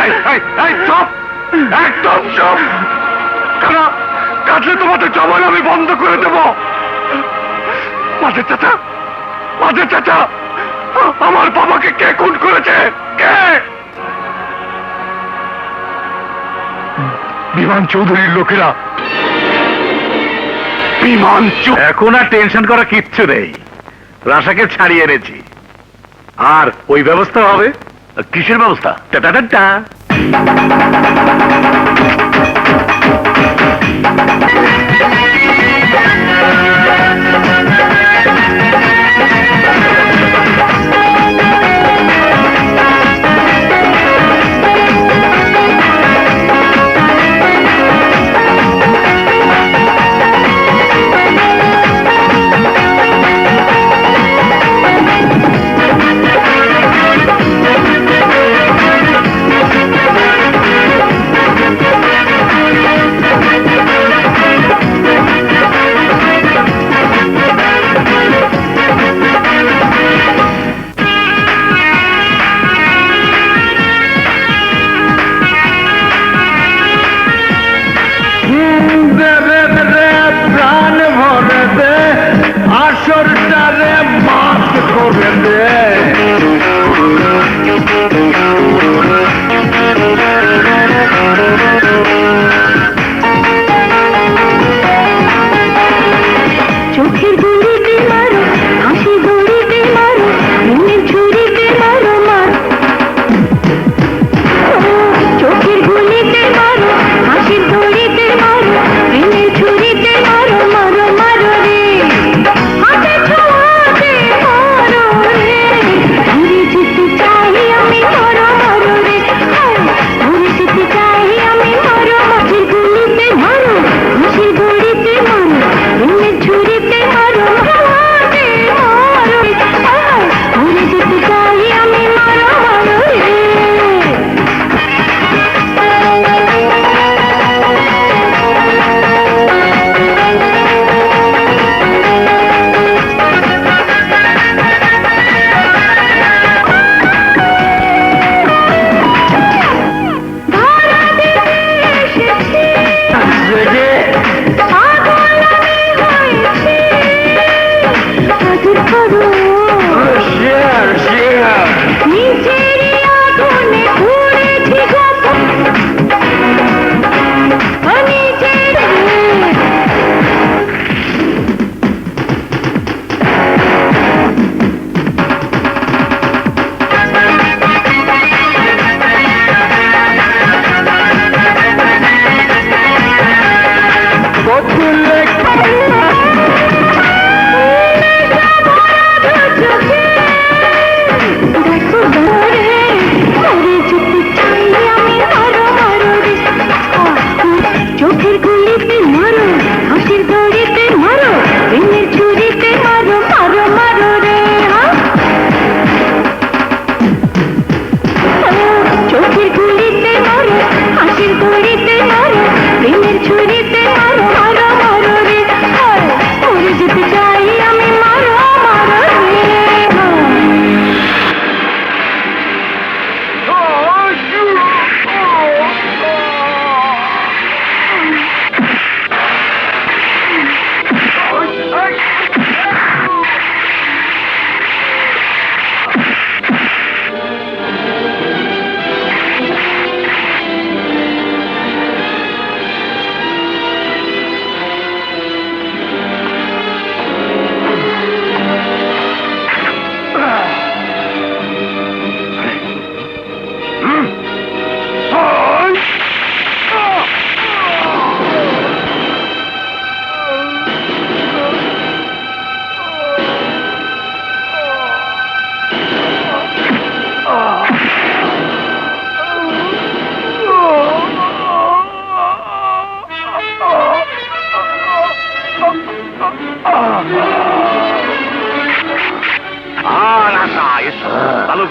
এই, এই, এই, চুপ, একদম চুপ। কেন কাঁদলে তোমাদের জবান আমি বন্ধ করে দেব। মাঝে চাচা, মাঝে চাচা, আমার বাবাকে কে খুন করেছে? কে? বিমান চৌধুরীর লোকেরা। বিমান এখন আর টেনশন করা কিচ্ছু নেই। রাশাকে ছাড়িয়ে এনেছি, আর ওই ব্যবস্থা হবে। কিসের ব্যবস্থা? টা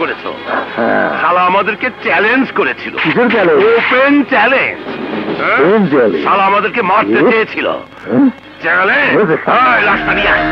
করেছো শালা আমাদেরকে চ্যালেঞ্জ করেছিল কিসের challenge? Open challenge Open challenge? শালা আমাদেরকে মারতে চেয়েছিল চ্যালেঞ্জ লাশটা নিয়ে আয়।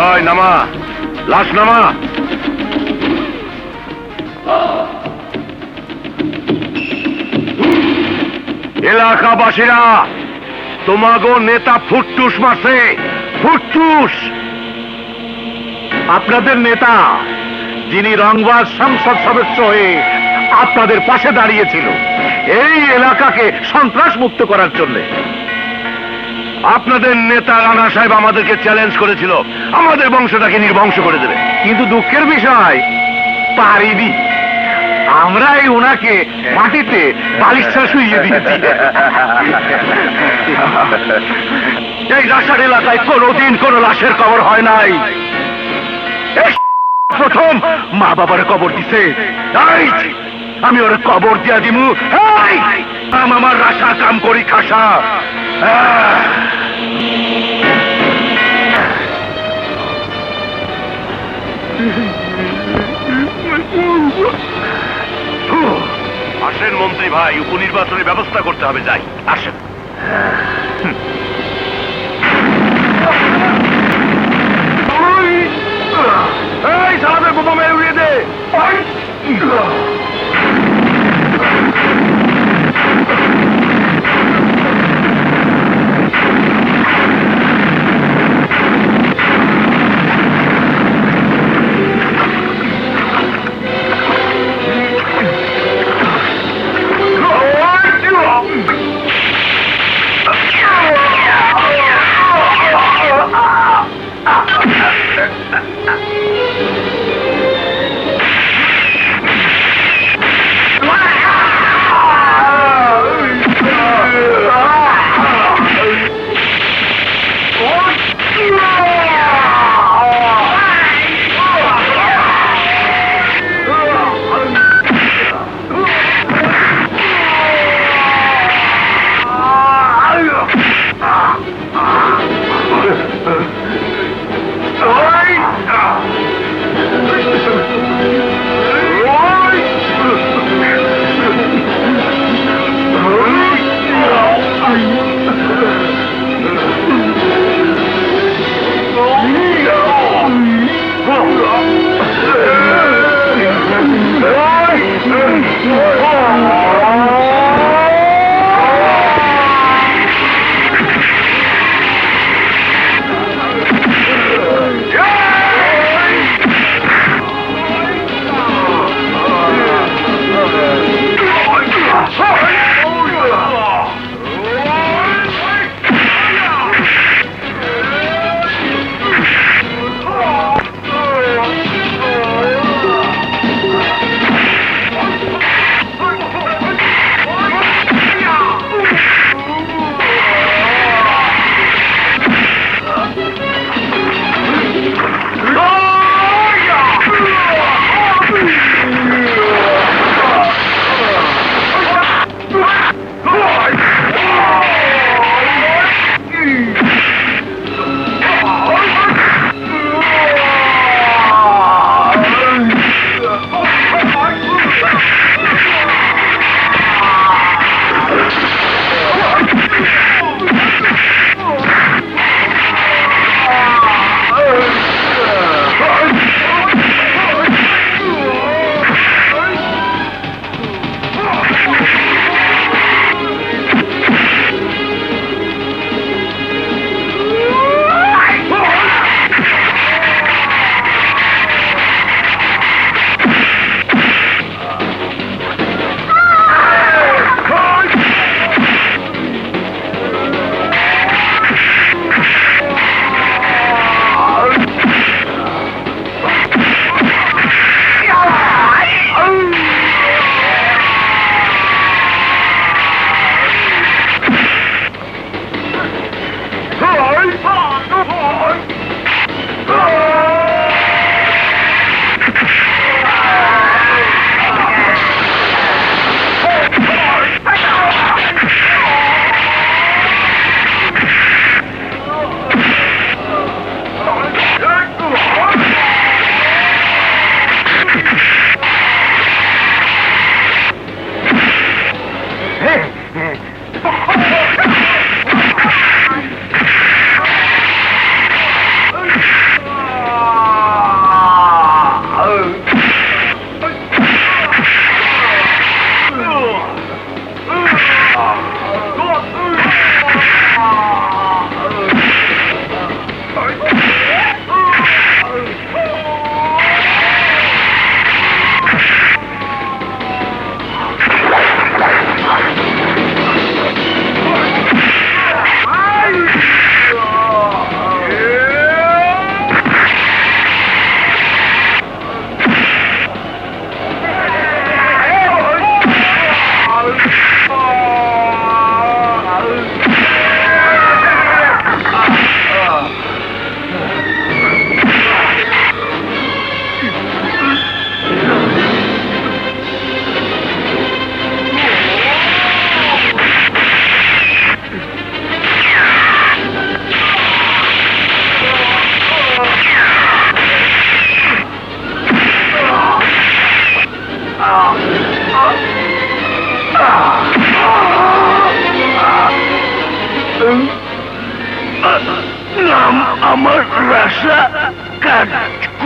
ওই নামা লাশ নামা এলাকাবাসীরা তোমাগো নেতা ফুটটুস মারছে ফুটটুস আপনাদের নেতা যিনি রংবাজ সংসদ সদস্য হয়ে আপনাদের পাশে দাঁড়িয়েছিল এই এলাকাকে সন্ত্রাস মুক্ত করার জন্য। আপনাদের নেতা রানা সাহেব আমাদেরকে চ্যালেঞ্জ করেছিল আমাদের বংশটাকে নির্বংশ করে দেবে কিন্তু দুঃখের বিষয় পারিনি। আমরাই ওনাকে মাটিতে বালিশা শুইয়ে দিয়েছি। এই রাশার এলাকায় কোনোদিন কোন লাশের কবর হয় নাই এই প্রথম মা বাবার কবর দিছে। এই, আমি ওর কবর দিয়া দিমু এই, আমার রাশা কাম করি খাসা আসেন মন্ত্রী ভাই উপনির্বাচনের ব্যবস্থা করতে হবে যাই আসেন এই সালাদের বোমা মেরে উড়িয়ে দে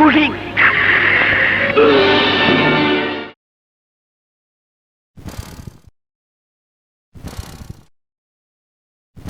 গুলি